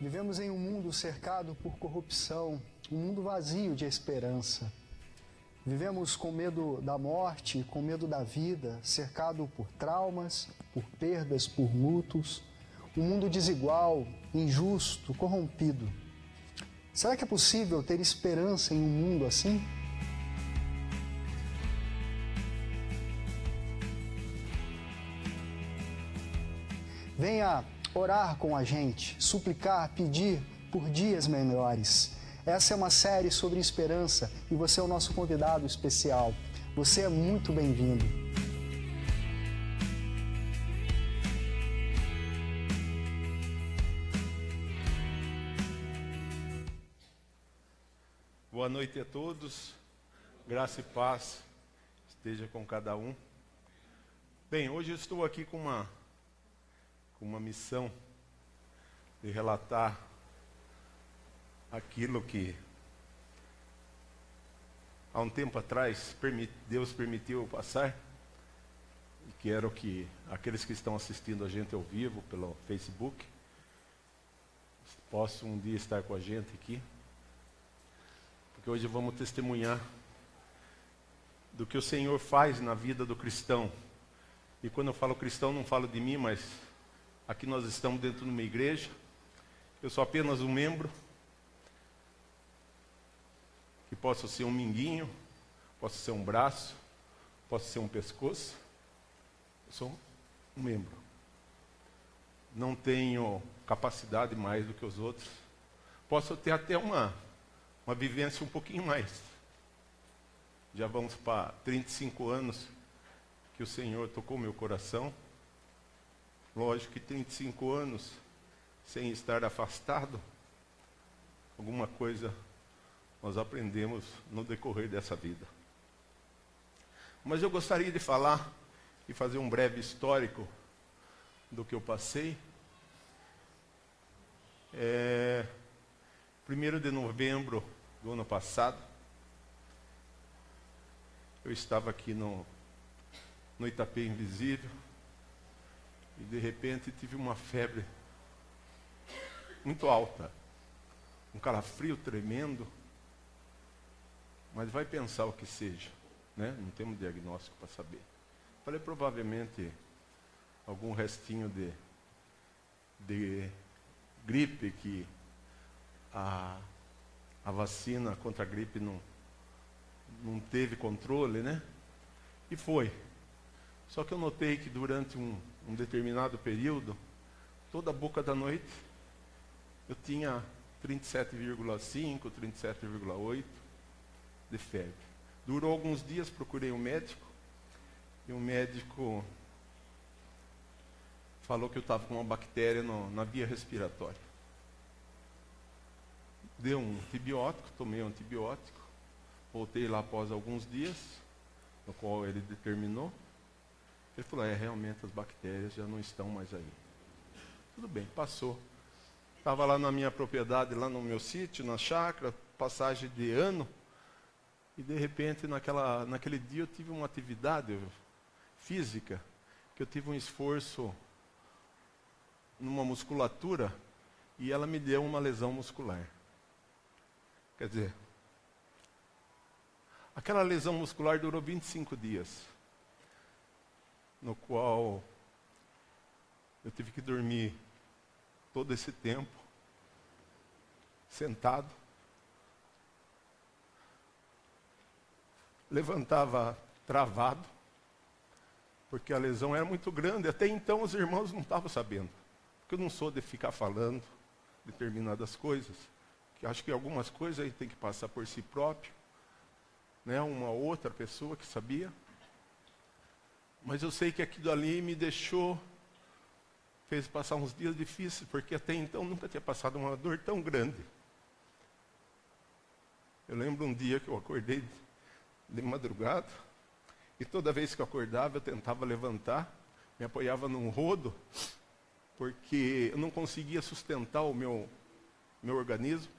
Vivemos em um mundo cercado por corrupção, um mundo vazio de esperança. Vivemos com medo da morte, com medo da vida, cercado por traumas, por perdas, por lutos. Um mundo desigual, injusto, corrompido. Será que é possível ter esperança em um mundo assim? Venha orar com a gente, suplicar, pedir por dias melhores. Essa é uma série sobre esperança e você é o nosso convidado especial. Você é muito bem-vindo. Boa noite a todos, graça e paz esteja com cada um. Bem, hoje eu estou aqui com uma missão de relatar aquilo que há um tempo atrás Deus permitiu eu passar, e quero que aqueles que estão assistindo a gente ao vivo pelo Facebook possam um dia estar com a gente aqui, porque hoje vamos testemunhar do que o Senhor faz na vida do cristão. E quando eu falo cristão, não falo de mim, mas aqui nós estamos dentro de uma igreja. Eu sou apenas um membro, que posso ser um minguinho, posso ser um braço, posso ser um pescoço. Eu sou um membro. Não tenho capacidade mais do que os outros. Posso ter até uma vivência um pouquinho mais. Já vamos para 35 anos que o Senhor tocou meu coração. Lógico que 35 anos sem estar afastado, alguma coisa nós aprendemos no decorrer dessa vida. Mas eu gostaria de falar e fazer um breve histórico do que eu passei. 1º de novembro do ano passado, eu estava aqui no Itapê Invisível e de repente tive uma febre muito alta, um calafrio tremendo, mas vai pensar o que seja, né? Não temos diagnóstico para saber. Falei, provavelmente algum restinho de gripe, que a vacina contra a gripe não teve controle, né? E foi. Só que eu notei que durante um determinado período, toda a boca da noite, eu tinha 37,5, 37,8 de febre. Durou alguns dias, procurei um médico, e o médico falou que eu estava com uma bactéria na via respiratória. Deu um antibiótico, tomei um antibiótico, voltei lá após alguns dias, no qual ele determinou. Ele falou, realmente as bactérias já não estão mais aí. Tudo bem, passou. Estava lá na minha propriedade, lá no meu sítio, na chácara, passagem de ano, e de repente naquele dia eu tive uma atividade física, que eu tive um esforço numa musculatura, e ela me deu uma lesão muscular. Quer dizer, aquela lesão muscular durou 25 dias, no qual eu tive que dormir todo esse tempo, sentado. Levantava travado, porque a lesão era muito grande. Até então os irmãos não estavam sabendo, porque eu não sou de ficar falando determinadas coisas, que acho que algumas coisas aí tem que passar por si próprio, né? Uma outra pessoa que sabia. Mas eu sei que aquilo ali me fez passar uns dias difíceis, porque até então nunca tinha passado uma dor tão grande. Eu lembro um dia que eu acordei de madrugada, e toda vez que eu acordava eu tentava levantar, me apoiava num rodo, porque eu não conseguia sustentar o meu organismo,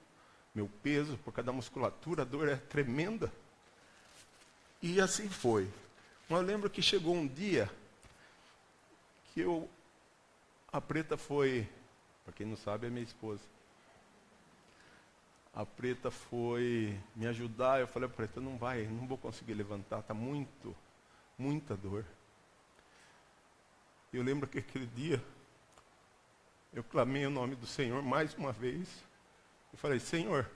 meu peso, por causa da musculatura, a dor é tremenda. E assim foi. Mas eu lembro que chegou um dia que a Preta foi, para quem não sabe, é minha esposa. a Preta foi me ajudar. Eu falei, Preta, não vou conseguir levantar, está muita dor. Eu lembro que aquele dia, eu clamei o nome do Senhor mais uma vez. Eu falei, Senhor,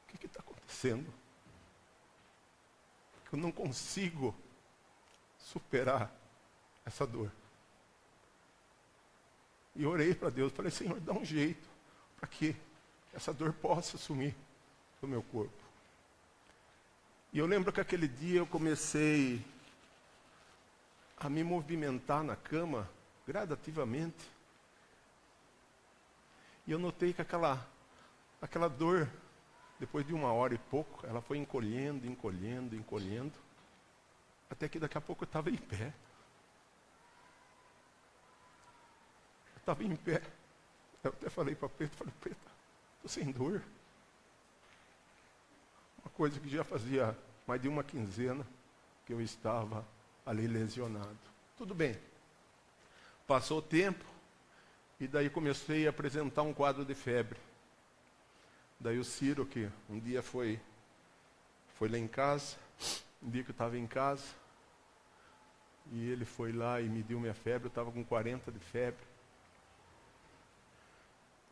o que está acontecendo? Eu não consigo superar essa dor. E orei para Deus, falei, Senhor, dá um jeito para que essa dor possa sumir do meu corpo. E eu lembro que aquele dia eu comecei a me movimentar na cama gradativamente. E eu notei que aquela dor, depois de 1 hora e pouco, ela foi encolhendo, até que daqui a pouco eu estava em pé. Eu estava em pé. Eu até falei para Preta, Preta, estou sem dor. Uma coisa que já fazia mais de uma quinzena que eu estava ali lesionado. Tudo bem. Passou o tempo e daí comecei a apresentar um quadro de febre. Daí o Ciro, que um dia foi lá em casa, um dia que eu estava em casa, e ele foi lá e mediu minha febre, eu estava com 40 de febre.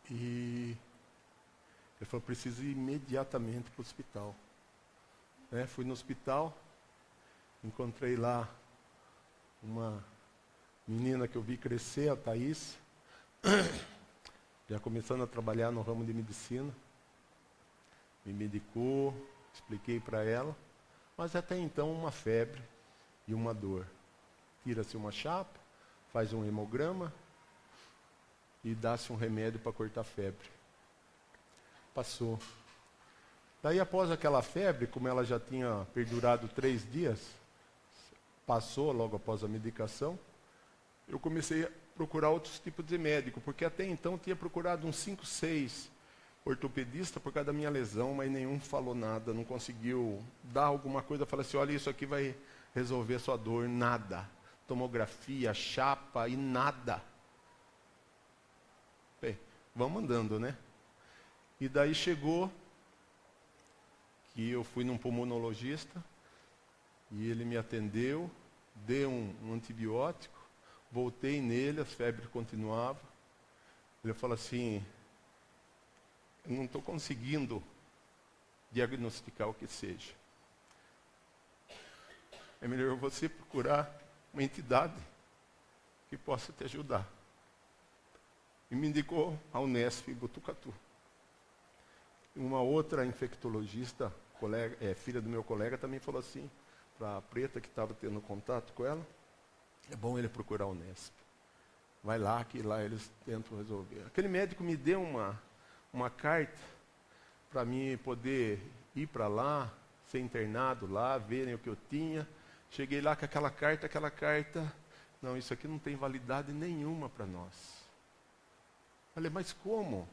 E ele falou, preciso ir imediatamente para o hospital. Fui no hospital, encontrei lá uma menina que eu vi crescer, a Thaís, já começando a trabalhar no ramo de medicina. Me medicou, expliquei para ela, mas até então uma febre e uma dor. Tira-se uma chapa, faz um hemograma e dá-se um remédio para cortar a febre. Passou. Daí após aquela febre, como ela já tinha perdurado 3 dias, passou logo após a medicação, eu comecei a procurar outros tipos de médico, porque até então eu tinha procurado uns 5, 6 ortopedistas por causa da minha lesão, mas nenhum falou nada, não conseguiu dar alguma coisa, falei assim, olha, isso aqui vai resolver a sua dor, nada. Tomografia, chapa e nada. Bem, vamos andando, né? E daí chegou que eu fui num pulmonologista e ele me atendeu, deu um antibiótico, voltei nele, as febres continuavam. Ele falou assim, eu não estou conseguindo diagnosticar o que seja. É melhor você procurar uma entidade que possa te ajudar. E me indicou a Unesp Botucatu. Uma outra infectologista, filha do meu colega, também falou assim, para a Preta, que estava tendo contato com ela, é bom ele procurar a Unesp. Vai lá, que lá eles tentam resolver. Aquele médico me deu uma carta para mim poder ir para lá, ser internado lá, verem o que eu tinha. Cheguei lá com aquela carta, não, isso aqui não tem validade nenhuma para nós. Falei, mas como?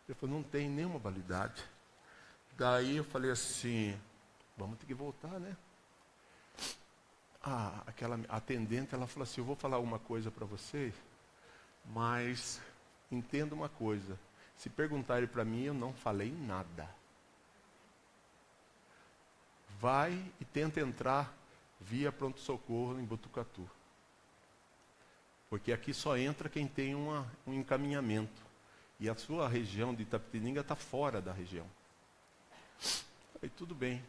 Ele falou, não tem nenhuma validade. Daí eu falei assim, vamos ter que voltar, né? Aquela atendente, ela falou assim, eu vou falar uma coisa para vocês, mas entenda uma coisa, se perguntarem para mim, eu não falei nada. Vai e tenta entrar via pronto-socorro em Botucatu. Porque aqui só entra quem tem um encaminhamento. E a sua região de Itapetininga está fora da região. Aí tudo bem.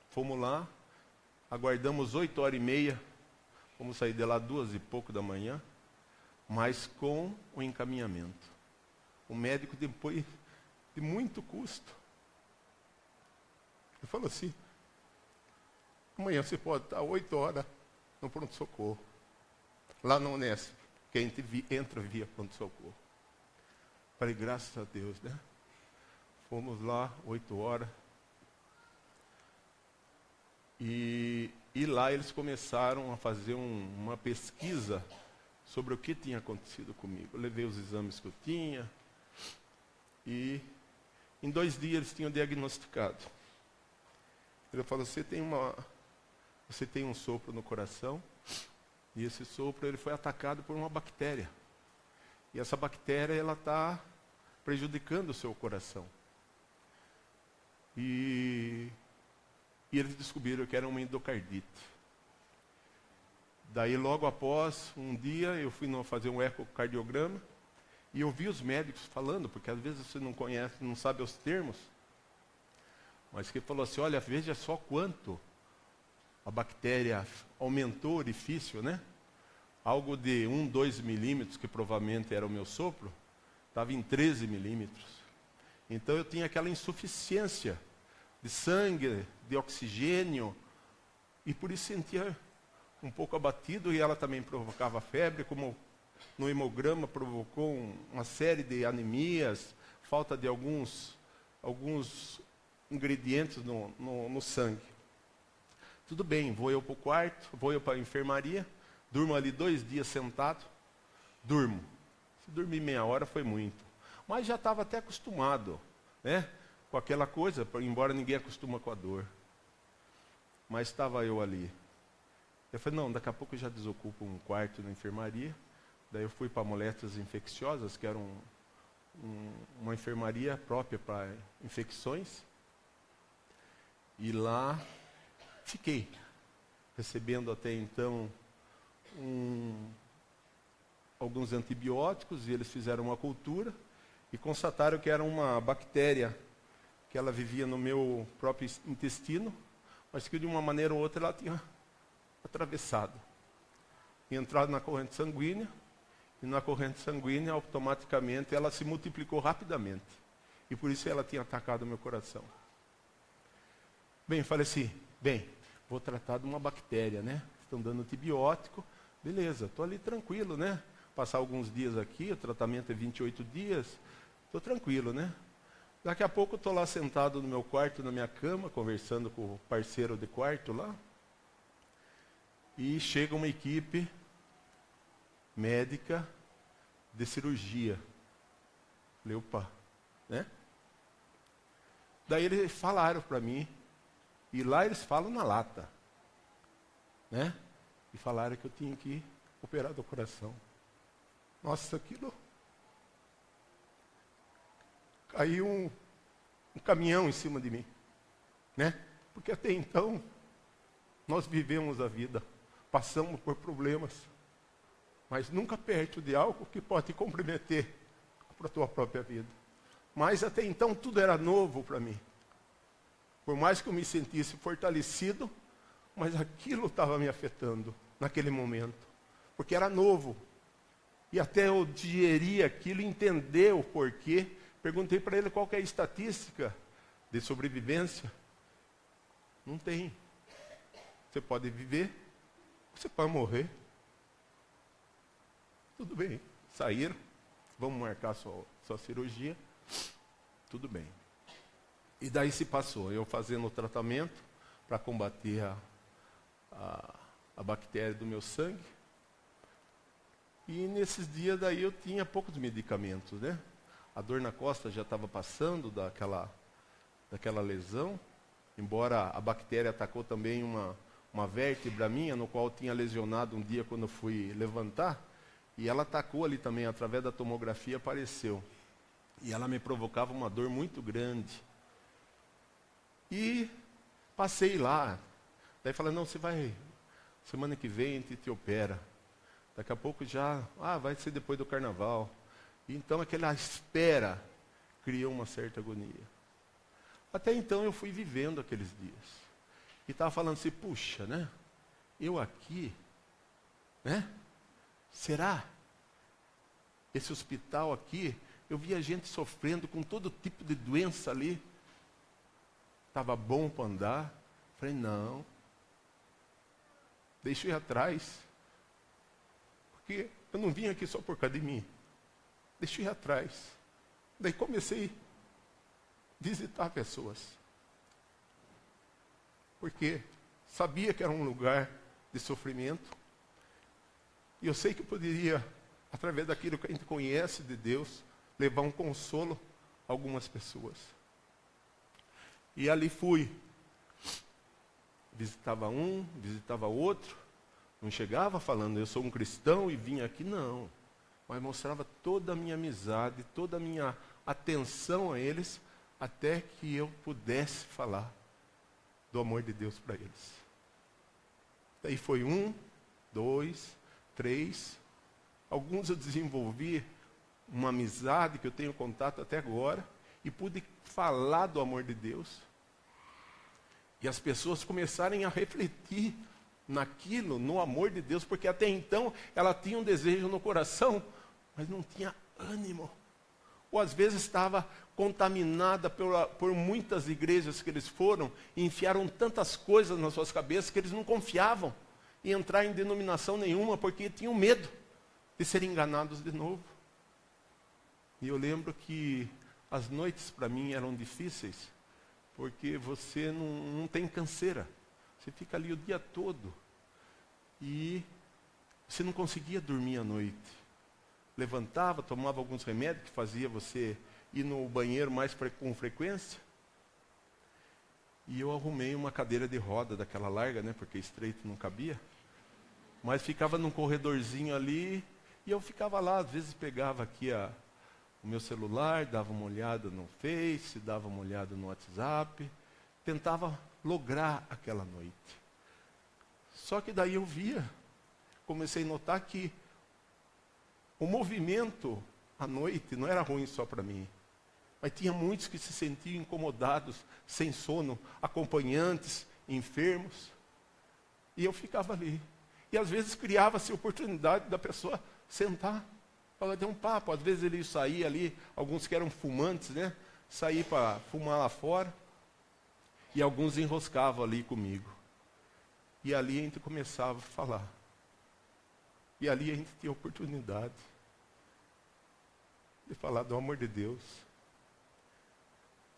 Fomos lá, aguardamos 8h30, vamos sair de lá 2h pouco da manhã, mas com o encaminhamento. O médico, depois de muito custo, ele falou assim, amanhã você pode estar 8 horas no pronto-socorro, lá no Unesp, que a gente entra via pronto-socorro. Falei, graças a Deus, né? Fomos lá, 8 horas. E lá eles começaram a fazer uma pesquisa sobre o que tinha acontecido comigo. Eu levei os exames que eu tinha. E em 2 dias eles tinham diagnosticado. Ele falou, você tem um sopro no coração. E esse sopro ele foi atacado por uma bactéria. E essa bactéria ela está prejudicando o seu coração. E eles descobriram que era uma endocardite. Daí, logo após, um dia, eu fui fazer um ecocardiograma e eu vi os médicos falando, porque às vezes você não conhece, não sabe os termos, mas que falou assim, olha, veja só quanto a bactéria aumentou o orifício, né? Algo de 1, 2 milímetros, que provavelmente era o meu sopro, estava em 13 milímetros. Então eu tinha aquela insuficiência de sangue, de oxigênio, e por isso sentia um pouco abatido, e ela também provocava febre, como no hemograma provocou uma série de anemias, falta de alguns ingredientes no sangue. Tudo bem, vou eu para o quarto, vou eu para a enfermaria, durmo ali 2 dias sentado, durmo. Se dormir meia hora foi muito. Mas já estava até acostumado, né, com aquela coisa, embora ninguém acostuma com a dor. Mas estava eu ali. Eu falei, não, daqui a pouco eu já desocupo um quarto na enfermaria. Daí eu fui para moléstias infecciosas, que era uma enfermaria própria para infecções. E lá fiquei, recebendo até então alguns antibióticos, e eles fizeram uma cultura e constataram que era uma bactéria que ela vivia no meu próprio intestino, mas que de uma maneira ou outra ela tinha atravessado e entrado na corrente sanguínea, e na corrente sanguínea automaticamente ela se multiplicou rapidamente, e por isso ela tinha atacado o meu coração. Bem, falei assim, vou tratar de uma bactéria, né? Estão dando antibiótico, beleza, estou ali tranquilo, né? Passar alguns dias aqui, o tratamento é 28 dias, estou tranquilo, né? Daqui a pouco estou lá sentado no meu quarto, na minha cama, conversando com o parceiro de quarto lá, e chega uma equipe médica de cirurgia. Falei, opa, né? Daí eles falaram para mim, e lá eles falam na lata, né? E falaram que eu tinha que operar do coração. Nossa, aquilo... Caiu um caminhão em cima de mim, né? Porque até então, nós vivemos a vida, passamos por problemas, mas nunca perto de algo que pode te comprometer para a tua própria vida. Mas até então tudo era novo para mim. Por mais que eu me sentisse fortalecido, mas aquilo estava me afetando naquele momento, porque era novo. E até eu digerir aquilo, entender o porquê. Perguntei para ele qual que é a estatística de sobrevivência. Não tem. Você pode viver, você pode morrer. Tudo bem. Saíram, vamos marcar sua cirurgia. Tudo bem. E daí se passou, eu fazendo o tratamento para combater a bactéria do meu sangue. E nesses dias daí eu tinha poucos medicamentos, né? A dor na costa já estava passando daquela lesão, embora a bactéria atacou também uma vértebra minha, no qual eu tinha lesionado um dia quando eu fui levantar, e ela atacou ali também, através da tomografia apareceu. E ela me provocava uma dor muito grande. E passei lá, daí falei, não, você vai, semana que vem a gente te opera. Daqui a pouco já, vai ser depois do carnaval. E então aquela espera criou uma certa agonia. Até então eu fui vivendo aqueles dias. E estava falando assim, puxa, né? Eu aqui, né? Será? Esse hospital aqui, eu via gente sofrendo com todo tipo de doença ali. Estava bom para andar. Falei, não. Deixa eu ir atrás. Porque eu não vim aqui só por causa de mim. Deixa eu ir atrás. Daí comecei a visitar pessoas. Porque sabia que era um lugar de sofrimento. E eu sei que eu poderia, através daquilo que a gente conhece de Deus, levar um consolo a algumas pessoas. E ali fui. Visitava um, visitava outro. Não chegava falando, eu sou um cristão e vim aqui, não. Mas mostrava toda a minha amizade, toda a minha atenção a eles, até que eu pudesse falar do amor de Deus para eles. Daí foi 1, 2, 3. Alguns eu desenvolvi uma amizade que eu tenho contato até agora e pude falar do amor de Deus. E as pessoas começarem a refletir naquilo, no amor de Deus, porque até então ela tinha um desejo no coração, mas não tinha ânimo. Ou às vezes estava contaminada por muitas igrejas que eles foram e enfiaram tantas coisas nas suas cabeças que eles não confiavam em entrar em denominação nenhuma, porque tinham medo de serem enganados de novo. E eu lembro que as noites para mim eram difíceis, porque você não tem canseira. Você fica ali o dia todo e você não conseguia dormir à noite. Levantava, tomava alguns remédios que fazia você ir no banheiro mais com frequência. E eu arrumei uma cadeira de roda daquela larga, né, porque estreito não cabia. Mas ficava num corredorzinho ali e eu ficava lá, às vezes pegava aqui o meu celular, dava uma olhada no Face, dava uma olhada no WhatsApp, tentava lograr aquela noite. Só que daí eu comecei a notar que o movimento à noite não era ruim só para mim, mas tinha muitos que se sentiam incomodados, sem sono, acompanhantes, enfermos, e eu ficava ali. E às vezes criava-se a oportunidade da pessoa sentar, para ter um papo. Às vezes ele saía ali, alguns que eram fumantes, né? Saía para fumar lá fora. E alguns enroscavam ali comigo. E ali a gente começava a falar. E ali a gente tinha a oportunidade de falar do amor de Deus.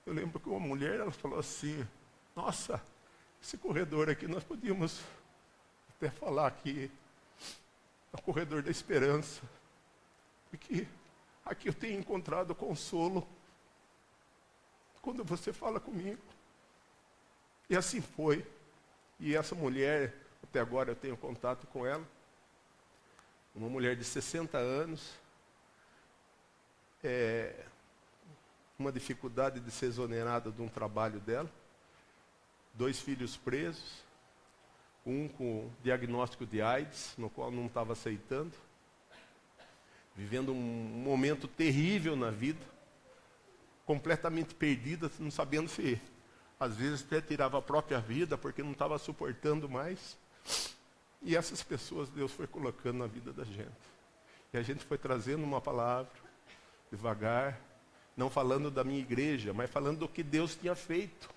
Eu lembro que uma mulher, ela falou assim, nossa, esse corredor aqui nós podíamos até falar que é o corredor da esperança. Porque aqui eu tenho encontrado consolo quando você fala comigo. E assim foi. E essa mulher, até agora eu tenho contato com ela, uma mulher de 60 anos, uma dificuldade de ser exonerada de um trabalho dela, 2 filhos presos, um com diagnóstico de AIDS, no qual não estava aceitando, vivendo um momento terrível na vida, completamente perdida, não sabendo se, às vezes, até tirava a própria vida, porque não estava suportando mais. E essas pessoas Deus foi colocando na vida da gente. E a gente foi trazendo uma palavra, devagar, não falando da minha igreja, mas falando do que Deus tinha feito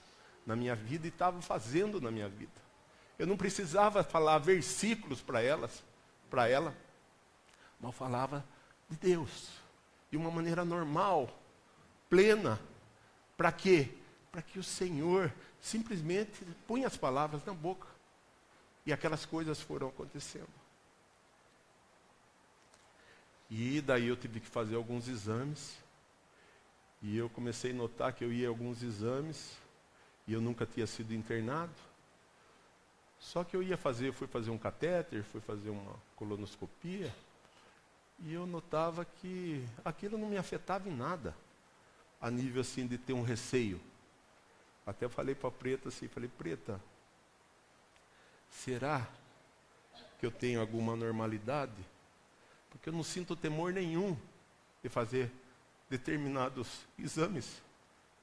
na minha vida e estava fazendo na minha vida. Eu não precisava falar versículos para ela, mas eu falava de Deus, de uma maneira normal, plena. Para quê? Para que o Senhor simplesmente punha as palavras na boca. E aquelas coisas foram acontecendo. E daí eu tive que fazer alguns exames. E eu comecei a notar que eu ia a alguns exames. E eu nunca tinha sido internado. Só que eu fui fazer um catéter, fui fazer uma colonoscopia. E eu notava que aquilo não me afetava em nada. A nível assim de ter um receio. Até eu falei para a Preta assim, Preta, será que eu tenho alguma normalidade? Porque eu não sinto temor nenhum de fazer determinados exames.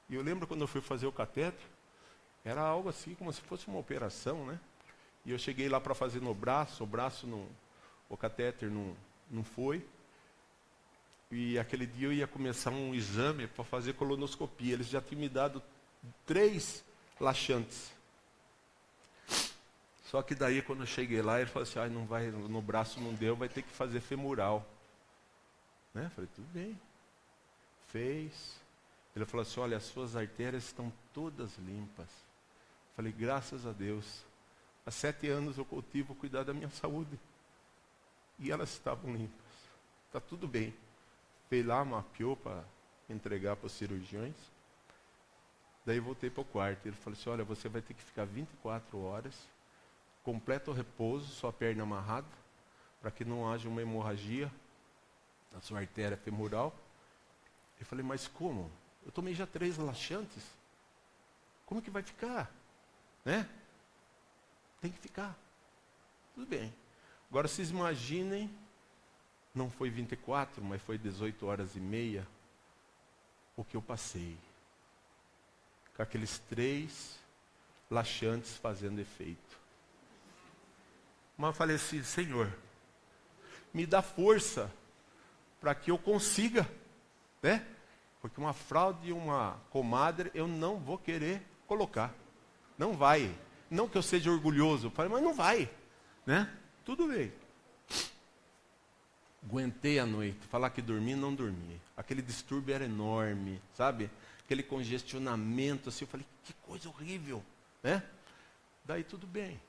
E eu lembro quando eu fui fazer o catéter, era algo assim como se fosse uma operação, né? E eu cheguei lá para fazer no braço, o catéter não foi. E aquele dia eu ia começar um exame para fazer colonoscopia. Eles já tinham me dado 3 laxantes. Só que daí quando eu cheguei lá, ele falou assim, não vai, no braço não deu, vai ter que fazer femoral. Né? Eu falei, tudo bem. Fez. Ele falou assim, olha, as suas artérias estão todas limpas. Eu falei, graças a Deus. Há 7 anos eu cultivo cuidar da minha saúde. E elas estavam limpas. Está tudo bem. Fui lá, mapeou para entregar para os cirurgiões. Daí voltei para o quarto. Ele falou assim, olha, você vai ter que ficar 24 horas, completo repouso, sua perna amarrada, para que não haja uma hemorragia na sua artéria femoral. Eu falei, mas como? Eu tomei já 3 laxantes. Como que vai ficar? Né? Tem que ficar. Tudo bem. Agora vocês imaginem, não foi 24, mas foi 18 horas e meia, o que eu passei. Com aqueles 3 laxantes fazendo efeito. Mas eu falei assim, Senhor, me dá força para que eu consiga, né? Porque uma fralda e uma comadre eu não vou querer colocar. Não vai. Não que eu seja orgulhoso, eu falei, mas não vai, né? Tudo bem. Aguentei a noite. Falar que dormi, não dormi. Aquele distúrbio era enorme, sabe? Aquele congestionamento, assim, eu falei, que coisa horrível, né? Daí tudo bem.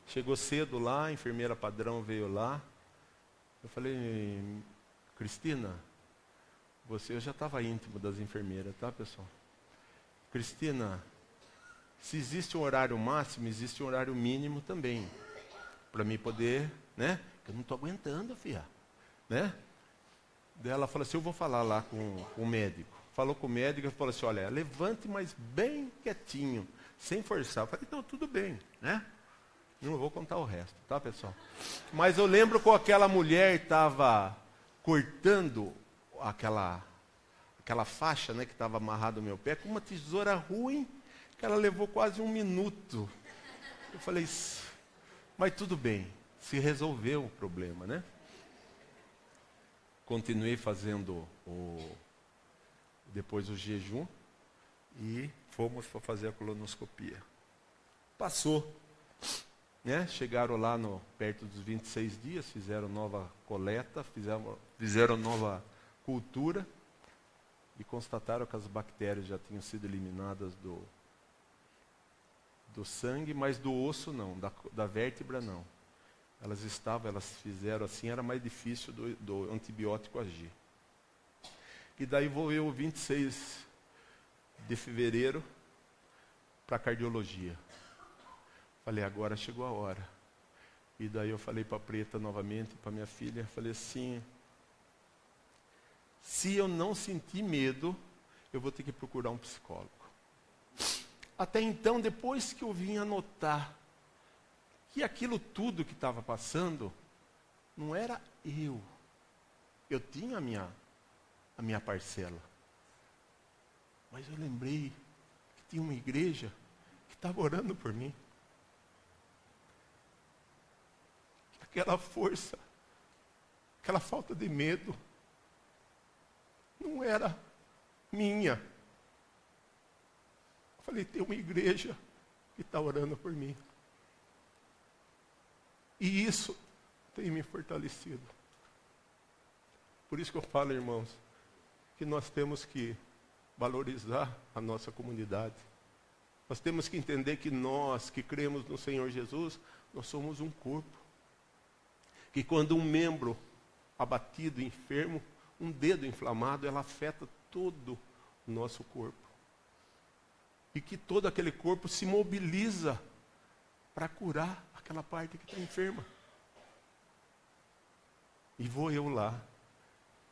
Chegou cedo lá, a enfermeira padrão veio lá. Eu falei, Cristina, eu já estava íntimo das enfermeiras, tá, pessoal? Cristina, se existe um horário máximo, existe um horário mínimo também. Para mim poder, né? Eu não estou aguentando, filha. Né? Daí ela falou assim, eu vou falar lá com o médico. Falou com o médico e falou assim, olha, levante, mas bem quietinho, sem forçar. Eu falei, então, tudo bem, né? Não vou contar o resto, tá, pessoal? Mas eu lembro que aquela mulher estava cortando aquela faixa, né, que estava amarrada no meu pé, com uma tesoura ruim, que ela levou quase 1 minuto. Eu falei, mas tudo bem, se resolveu o problema, né? Continuei fazendo depois o jejum e fomos para fazer a colonoscopia. Passou. Né? Chegaram lá perto dos 26 dias, fizeram nova coleta, fizeram nova cultura e constataram que as bactérias já tinham sido eliminadas do sangue, mas do osso não, da vértebra não. Elas fizeram assim, era mais difícil do antibiótico agir. E daí vou eu, 26 de fevereiro, para a cardiologia. Falei, agora chegou a hora. E daí eu falei para a Preta novamente, para minha filha, falei assim, se eu não sentir medo, eu vou ter que procurar um psicólogo. Até então, depois que eu vim anotar que aquilo tudo que estava passando, não era eu. Eu tinha a minha parcela. Mas eu lembrei que tinha uma igreja que estava orando por mim. Aquela força, aquela falta de medo, não era minha. Eu falei, tem uma igreja que está orando por mim. E isso tem me fortalecido. Por isso que eu falo, irmãos, que nós temos que valorizar a nossa comunidade. Nós temos que entender que nós, que cremos no Senhor Jesus, nós somos um corpo. Que quando um membro abatido, enfermo, um dedo inflamado, ela afeta todo o nosso corpo. E que todo aquele corpo se mobiliza para curar aquela parte que está enferma. E vou eu lá.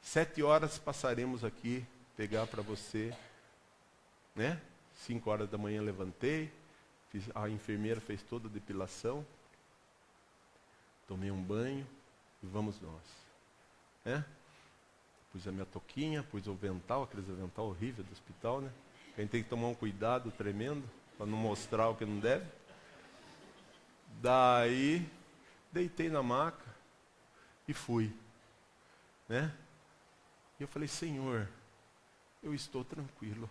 7 horas passaremos aqui, pegar para você, né? 5 horas da manhã levantei, a enfermeira fez toda a depilação, tomei um banho e vamos nós. Né? Pus a minha toquinha, pus o avental, aqueles avental horrível do hospital, né? A gente tem que tomar um cuidado tremendo, para não mostrar o que não deve. Daí, deitei na maca e fui. Né? E eu falei, Senhor, eu estou tranquilo.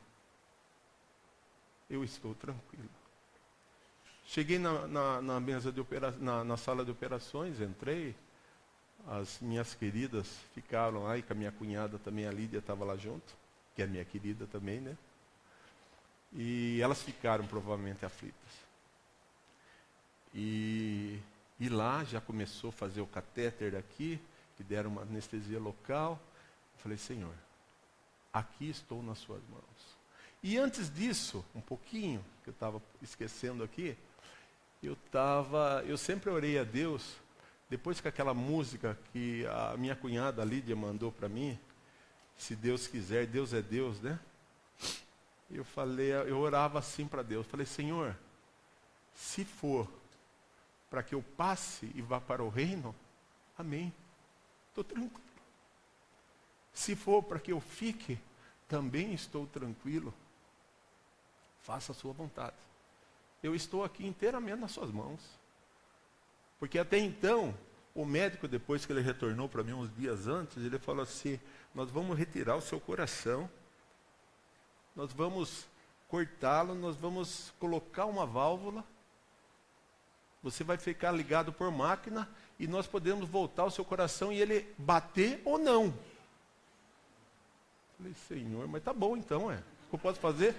Eu estou tranquilo. Cheguei na mesa de na sala de operações, entrei. As minhas queridas ficaram lá, e com a minha cunhada também, a Lídia estava lá junto, que é minha querida também, né? E elas ficaram provavelmente aflitas. E lá já começou a fazer o catéter aqui, que deram uma anestesia local. Eu falei, Senhor, aqui estou nas suas mãos. E antes disso, um pouquinho, que eu estava esquecendo aqui, eu sempre orei a Deus, depois que aquela música que a minha cunhada, a Lídia, mandou para mim, se Deus quiser, Deus é Deus, né? Eu orava assim para Deus. Falei, Senhor, se for para que eu passe e vá para o reino, amém. Estou tranquilo. Se for para que eu fique, também estou tranquilo. Faça a sua vontade. Eu estou aqui inteiramente nas suas mãos. Porque até então, o médico, depois que ele retornou para mim uns dias antes, ele falou assim, nós vamos retirar o seu coração, nós vamos cortá-lo, nós vamos colocar uma válvula, você vai ficar ligado por máquina e nós podemos voltar o seu coração e ele bater ou não. Falei, Senhor, mas tá bom então, o que eu posso fazer?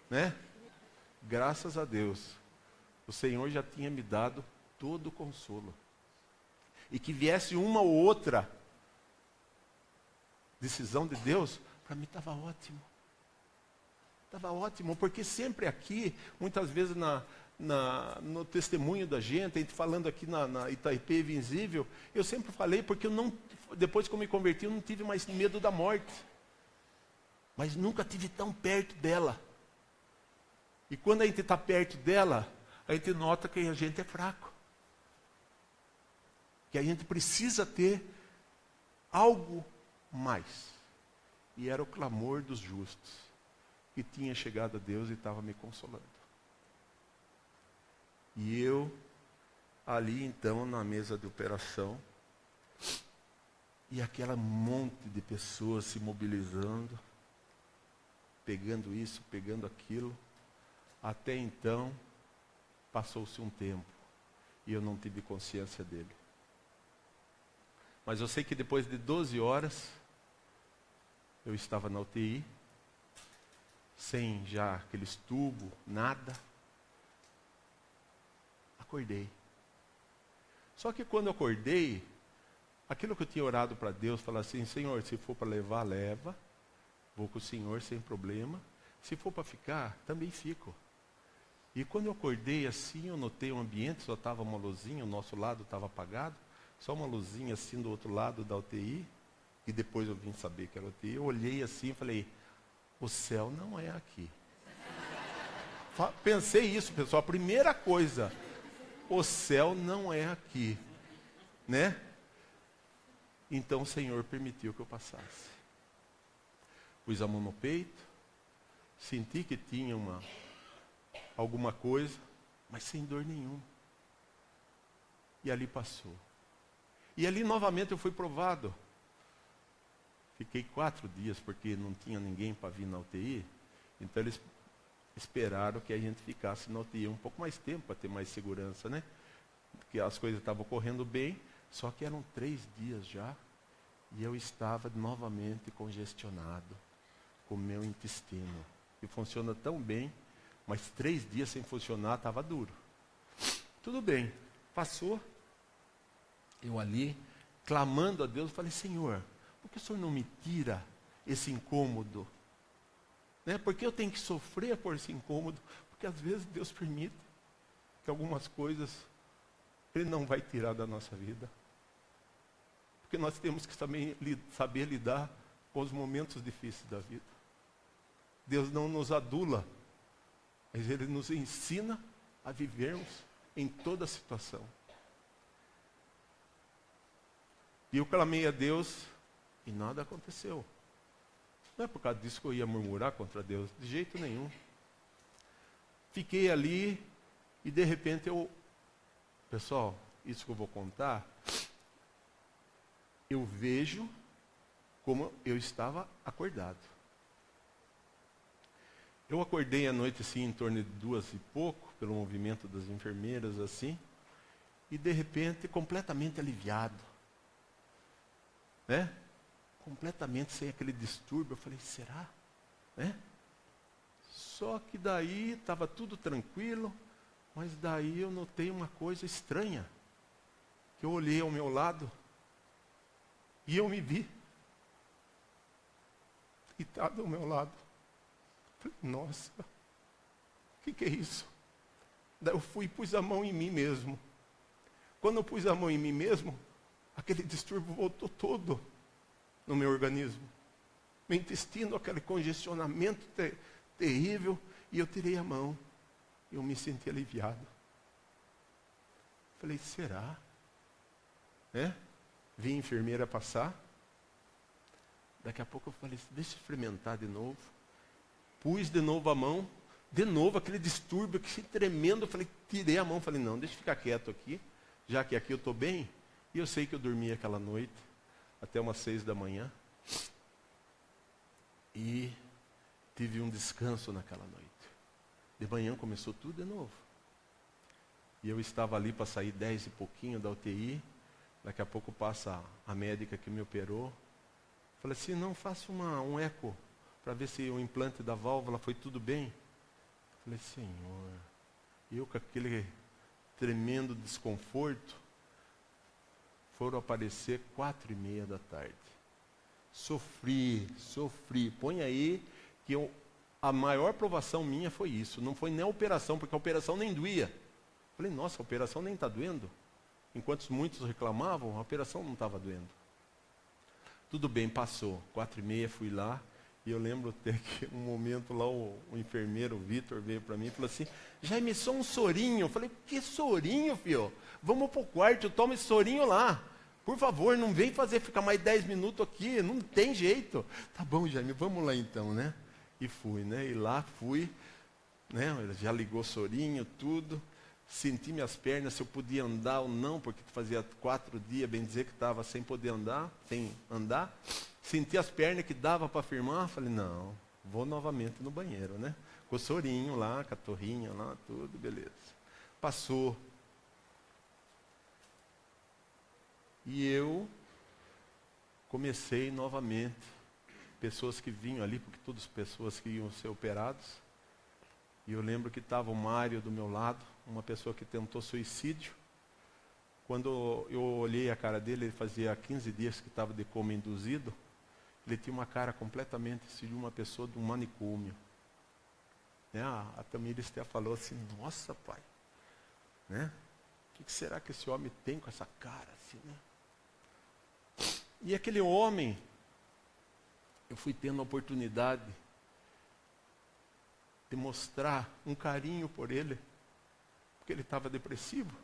Né? Graças a Deus, o Senhor já tinha me dado todo o consolo. E que viesse uma ou outra decisão de Deus, para mim estava ótimo. Estava ótimo, porque sempre aqui, muitas vezes no testemunho da gente, a gente falando aqui na Itaipê Invisível, eu sempre falei, porque depois que eu me converti, eu não tive mais medo da morte. Mas nunca tive tão perto dela. E quando a gente está perto dela, a gente nota que a gente é fraco. Que a gente precisa ter algo mais. E era o clamor dos justos, que tinha chegado a Deus e estava me consolando. E eu, ali então, na mesa de operação, e aquela monte de pessoas se mobilizando, pegando isso, pegando aquilo. Até então, passou-se um tempo, e eu não tive consciência dele. Mas eu sei que depois de 12 horas, eu estava na UTI, sem já aqueles tubos, nada. Acordei. Só que quando eu acordei, aquilo que eu tinha orado para Deus, falar assim, Senhor, se for para levar, leva. Vou com o Senhor sem problema. Se for para ficar, também fico. E quando eu acordei assim, eu notei o ambiente, só estava uma luzinha, o nosso lado estava apagado, só uma luzinha assim do outro lado da UTI, e depois eu vim saber que era UTI. Eu olhei assim e falei, o céu não é aqui. Pensei isso, pessoal, a primeira coisa, o céu não é aqui, né? Então o Senhor permitiu que eu passasse. Pus a mão no peito, senti que tinha alguma coisa, mas sem dor nenhuma. E ali passou. E ali novamente eu fui provado. Fiquei 4 dias, porque não tinha ninguém para vir na UTI. Então eles esperaram que a gente ficasse na UTI um pouco mais tempo, para ter mais segurança, né? Porque as coisas estavam correndo bem, só que eram 3 dias já. E eu estava novamente congestionado com o meu intestino. E funciona tão bem, mas 3 dias sem funcionar estava duro. Tudo bem, passou. Eu ali, clamando a Deus, falei, Senhor, por que o Senhor não me tira esse incômodo? Né? Porque eu tenho que sofrer por esse incômodo? Porque às vezes Deus permite que algumas coisas Ele não vai tirar da nossa vida. Porque nós temos que saber lidar com os momentos difíceis da vida. Deus não nos adula, mas Ele nos ensina a vivermos em toda situação. E eu clamei a Deus e nada aconteceu. Não é por causa disso que eu ia murmurar contra Deus, de jeito nenhum. Fiquei ali e de repente pessoal, isso que eu vou contar, eu vejo como eu estava acordado. Eu acordei à noite assim, em torno de 2 e pouco, pelo movimento das enfermeiras assim, e de repente completamente aliviado. Né? Completamente sem aquele distúrbio. Eu falei, será? Né? Só que daí estava tudo tranquilo, mas daí eu notei uma coisa estranha. Que eu olhei ao meu lado e eu me vi deitado ao meu lado. Falei, nossa, o que é isso? Daí eu fui e pus a mão em mim mesmo. Quando eu pus a mão em mim mesmo, aquele distúrbio voltou todo no meu organismo. meu intestino, aquele congestionamento terrível, e eu tirei a mão. Eu me senti aliviado. Falei, será? Né? Vi a enfermeira passar. Daqui a pouco eu falei, deixa eu experimentar de novo. Pus de novo a mão. De novo, aquele distúrbio, que tremendo. Eu falei, tirei a mão. Falei, não, deixa eu ficar quieto aqui. Já que aqui eu estou bem. E eu sei que eu dormi aquela noite. Até umas 6 da manhã. E tive um descanso naquela noite. De manhã começou tudo de novo. E eu estava ali para sair 10 e pouquinho da UTI. Daqui a pouco passa a médica que me operou. Falei assim, não, faça um eco para ver se o implante da válvula foi tudo bem. Falei, Senhor, eu com aquele tremendo desconforto, foram aparecer 4:30 da tarde. Sofri. Põe aí que a maior provação minha foi isso. Não foi nem a operação, porque a operação nem doía. Falei, nossa, a operação nem está doendo. Enquanto muitos reclamavam, a operação não estava doendo. Tudo bem, passou. 4:30, fui lá. E eu lembro até que um momento lá, o enfermeiro, o Vitor, veio para mim e falou assim, Jaime, só um sorinho. Eu falei, que sorinho, filho? Vamos para o quarto, toma esse sorinho lá. Por favor, não vem ficar mais 10 minutos aqui, não tem jeito. Tá bom, Jaime, vamos lá então, né? E fui, né? E lá fui, né? Já ligou sorinho, tudo. Senti minhas pernas, se eu podia andar ou não, porque fazia 4 dias, bem dizer, que estava sem poder andar, sem andar. Senti as pernas que dava para firmar, falei, não, vou novamente no banheiro, né? Com o sorinho lá, com a torrinha lá, tudo, beleza. Passou. E eu comecei novamente, pessoas que vinham ali, porque todas as pessoas que iam ser operados. E eu lembro que estava o Mário do meu lado, uma pessoa que tentou suicídio. Quando eu olhei a cara dele, ele fazia 15 dias que estava de coma induzido. Ele tinha uma cara completamente de uma pessoa de um manicômio. Né? A Tamires até falou assim, nossa, pai, né? O que será que esse homem tem com essa cara assim, né? E aquele homem, eu fui tendo a oportunidade de mostrar um carinho por ele, porque ele estava depressivo.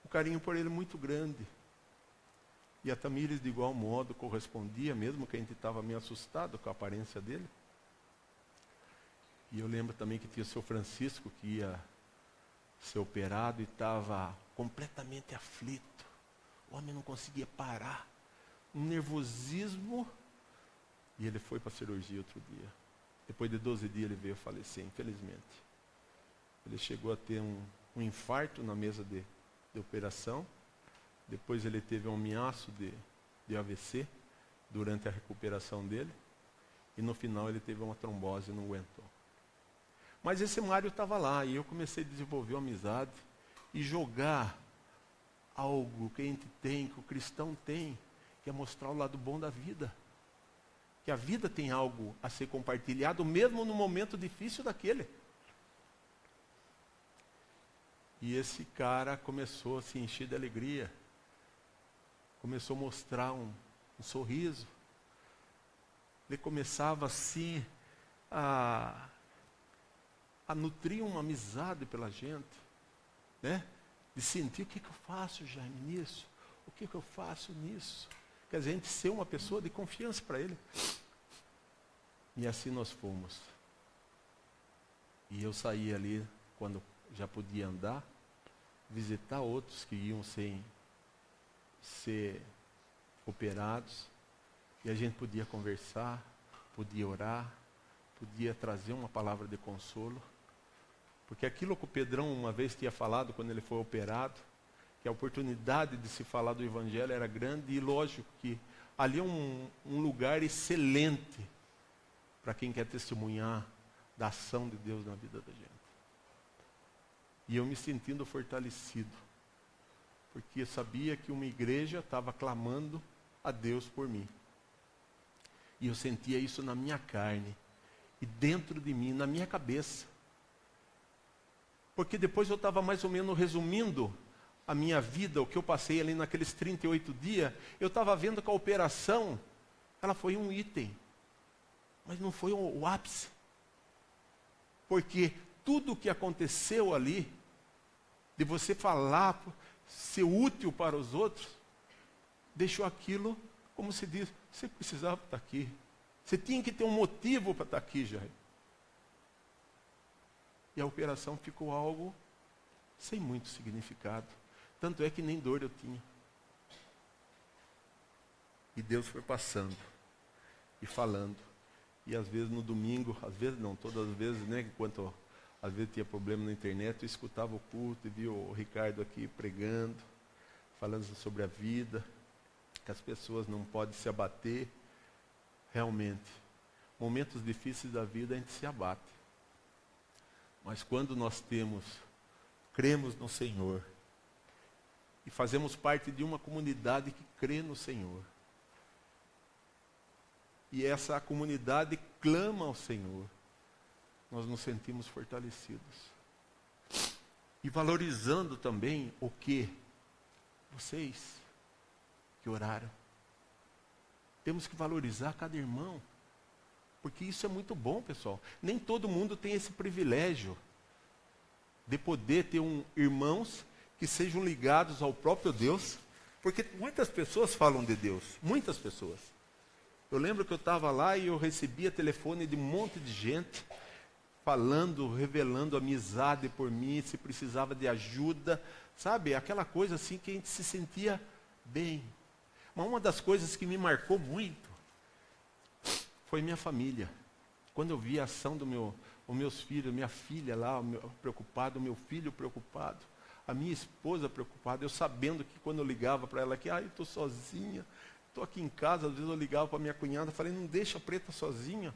Um carinho por ele muito grande. E a Tamires, de igual modo, correspondia, mesmo que a gente estava meio assustado com a aparência dele. E eu lembro também que tinha o seu Francisco, que ia ser operado e estava completamente aflito. O homem não conseguia parar. Um nervosismo. E ele foi para a cirurgia outro dia. Depois de 12 dias ele veio falecer, infelizmente. Ele chegou a ter um infarto na mesa de operação. Depois ele teve um ameaço de AVC durante a recuperação dele. E no final ele teve uma trombose e não aguentou. Mas esse Mário estava lá e eu comecei a desenvolver uma amizade e jogar algo que a gente tem, que o cristão tem, que é mostrar o lado bom da vida. Que a vida tem algo a ser compartilhado, mesmo no momento difícil daquele. E esse cara começou a se encher de alegria. Começou a mostrar um sorriso. Ele começava assim a nutrir uma amizade pela gente. Né? De sentir o que eu faço, Jaime, nisso? O que eu faço nisso? Quer dizer, a gente ser uma pessoa de confiança para ele. E assim nós fomos. E eu saí ali, quando já podia andar, visitar outros que iam ser operados. E a gente podia conversar, podia orar, podia trazer uma palavra de consolo. Porque aquilo que o Pedrão uma vez tinha falado quando ele foi operado, que a oportunidade de se falar do Evangelho era grande, e lógico que ali é um lugar excelente para quem quer testemunhar da ação de Deus na vida da gente. E eu me sentindo fortalecido, porque eu sabia que uma igreja estava clamando a Deus por mim. E eu sentia isso na minha carne, e dentro de mim, na minha cabeça. Porque depois eu estava mais ou menos resumindo a minha vida, o que eu passei ali naqueles 38 dias, eu estava vendo que a operação, Ela foi um item, mas não foi o ápice. Porque tudo o que aconteceu ali, de você falar, ser útil para os outros, deixou aquilo, como se diz, você precisava estar aqui. Você tinha que ter um motivo para estar aqui, Jair. E a operação ficou algo sem muito significado. Tanto é que nem dor eu tinha. E Deus foi passando e falando. E às vezes no domingo, às vezes não, todas as vezes, né, enquanto às vezes tinha problema na internet, eu escutava o culto e via o Ricardo aqui pregando, falando sobre a vida, que as pessoas não podem se abater. Realmente, momentos difíceis da vida a gente se abate. Mas quando nós cremos no Senhor, e fazemos parte de uma comunidade que crê no Senhor, e essa comunidade clama ao Senhor, nós nos sentimos fortalecidos. E valorizando também o que? Vocês que oraram. Temos que valorizar cada irmão. Porque isso é muito bom, pessoal. Nem todo mundo tem esse privilégio de poder ter irmãos que sejam ligados ao próprio Deus. Porque muitas pessoas falam de Deus. Muitas pessoas. Eu lembro que eu estava lá e eu recebia telefone de um monte de gente falando, revelando amizade por mim, se precisava de ajuda, sabe? Aquela coisa assim que a gente se sentia bem. Mas uma das coisas que me marcou muito foi minha família. Quando eu vi a ação os meus filhos, minha filha lá preocupada, o meu filho preocupado, a minha esposa preocupada, eu sabendo que quando eu ligava para ela que, eu estou sozinha, estou aqui em casa, às vezes eu ligava para minha cunhada, falei, não deixa a Preta sozinha,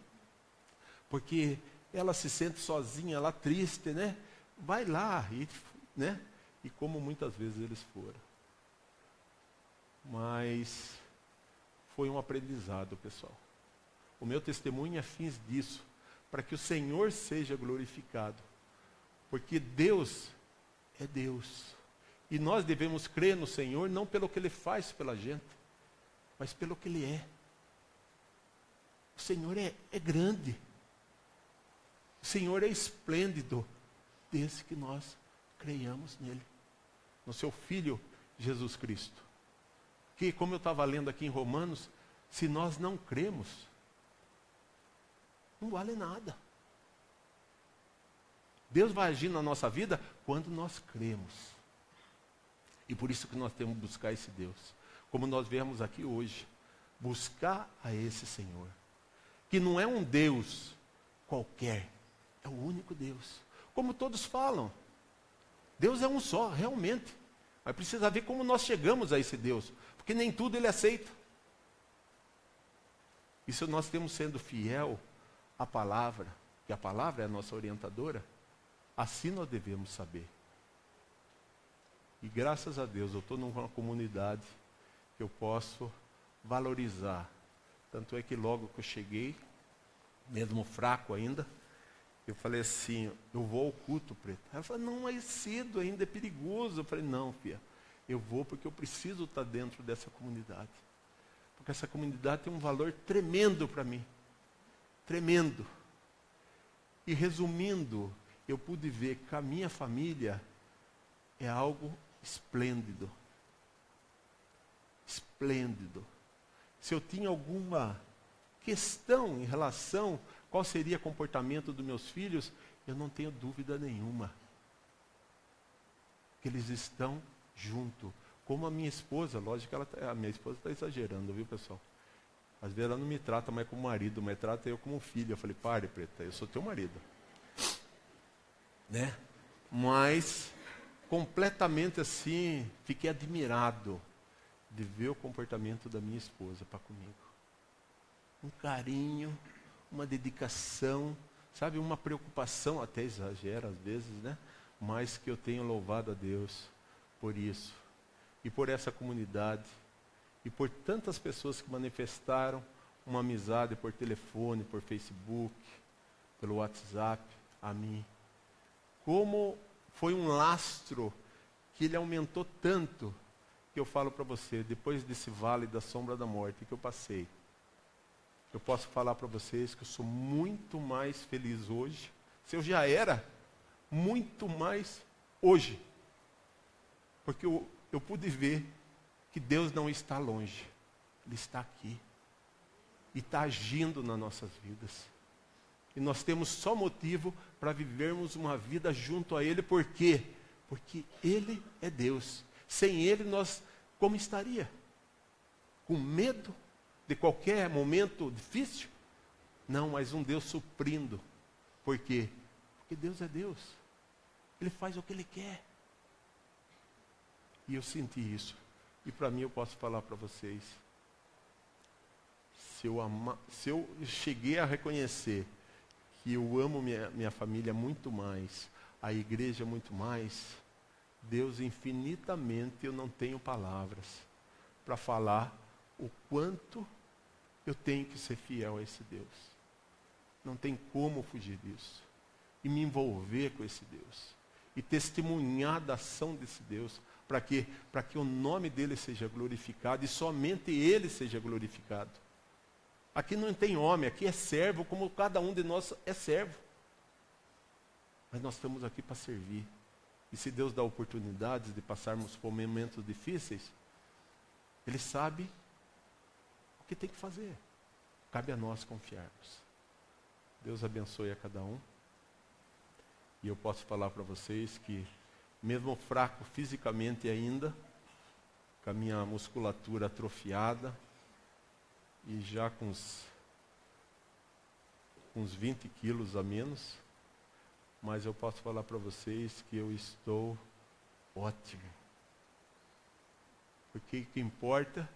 porque ela se sente sozinha, ela triste, né? Vai lá, né? E como muitas vezes eles foram. Mas foi um aprendizado, pessoal. O meu testemunho é fins disso, para que o Senhor seja glorificado. Porque Deus é Deus. E nós devemos crer no Senhor, não pelo que Ele faz pela gente, mas pelo que Ele é. O Senhor é grande. O Senhor é esplêndido, desde que nós creiamos nele, no seu Filho Jesus Cristo. Que, como eu estava lendo aqui em Romanos, se nós não cremos, não vale nada. Deus vai agir na nossa vida quando nós cremos. E por isso que nós temos que buscar esse Deus. Como nós viemos aqui hoje, buscar a esse Senhor. Que não é um Deus qualquer, é o único Deus. Como todos falam, Deus é um só, realmente. Mas precisa ver como nós chegamos a esse Deus. Porque nem tudo Ele aceita. E se nós temos sendo fiel à palavra, que a palavra é a nossa orientadora, assim nós devemos saber. E graças a Deus eu estou numa comunidade que eu posso valorizar. Tanto é que logo que eu cheguei, mesmo fraco ainda, eu falei assim, eu vou ao culto, Preta. Ela falou, não, é cedo ainda, é perigoso. Eu falei, não, filha, eu vou porque eu preciso estar dentro dessa comunidade. Porque essa comunidade tem um valor tremendo para mim. Tremendo. E resumindo, eu pude ver que a minha família é algo esplêndido. Esplêndido. Se eu tinha alguma questão em relação qual seria o comportamento dos meus filhos, eu não tenho dúvida nenhuma. Que eles estão junto. Como a minha esposa, lógico que a minha esposa está exagerando, viu, pessoal? Às vezes ela não me trata mais como marido, mas trata eu como filho. Eu falei, pare, Preta, eu sou teu marido. Né? Mas, completamente assim, fiquei admirado de ver o comportamento da minha esposa para comigo. Um carinho, uma dedicação, sabe, uma preocupação, até exagera às vezes, né? Mas que eu tenho louvado a Deus por isso. E por essa comunidade. E por tantas pessoas que manifestaram uma amizade por telefone, por Facebook, pelo WhatsApp, a mim. Como foi um lastro que ele aumentou tanto, que eu falo para você, depois desse vale da sombra da morte que eu passei, eu posso falar para vocês que eu sou muito mais feliz hoje. Se eu já era, muito mais hoje. Porque eu pude ver que Deus não está longe. Ele está aqui. E está agindo nas nossas vidas. E nós temos só motivo para vivermos uma vida junto a Ele. Por quê? Porque Ele é Deus. Sem Ele, nós como estaria? Com medo de qualquer momento difícil? Não, mas um Deus suprindo. Por quê? Porque Deus é Deus. Ele faz o que Ele quer. E eu senti isso. E para mim eu posso falar para vocês. Se eu cheguei a reconhecer que eu amo minha família muito mais, a igreja muito mais, Deus infinitamente, eu não tenho palavras para falar o quanto eu tenho que ser fiel a esse Deus. Não tem como fugir disso. E me envolver com esse Deus. E testemunhar da ação desse Deus. Para quê? Para que o nome dele seja glorificado e somente ele seja glorificado. Aqui não tem homem, aqui é servo, como cada um de nós é servo. Mas nós estamos aqui para servir. E se Deus dá oportunidades de passarmos por momentos difíceis, Ele sabe o que tem que fazer. Cabe a nós confiarmos. Deus abençoe a cada um. E eu posso falar para vocês que, mesmo fraco fisicamente ainda, com a minha musculatura atrofiada, e já com uns 20 quilos a menos, mas eu posso falar para vocês que eu estou ótimo. Porque o que importa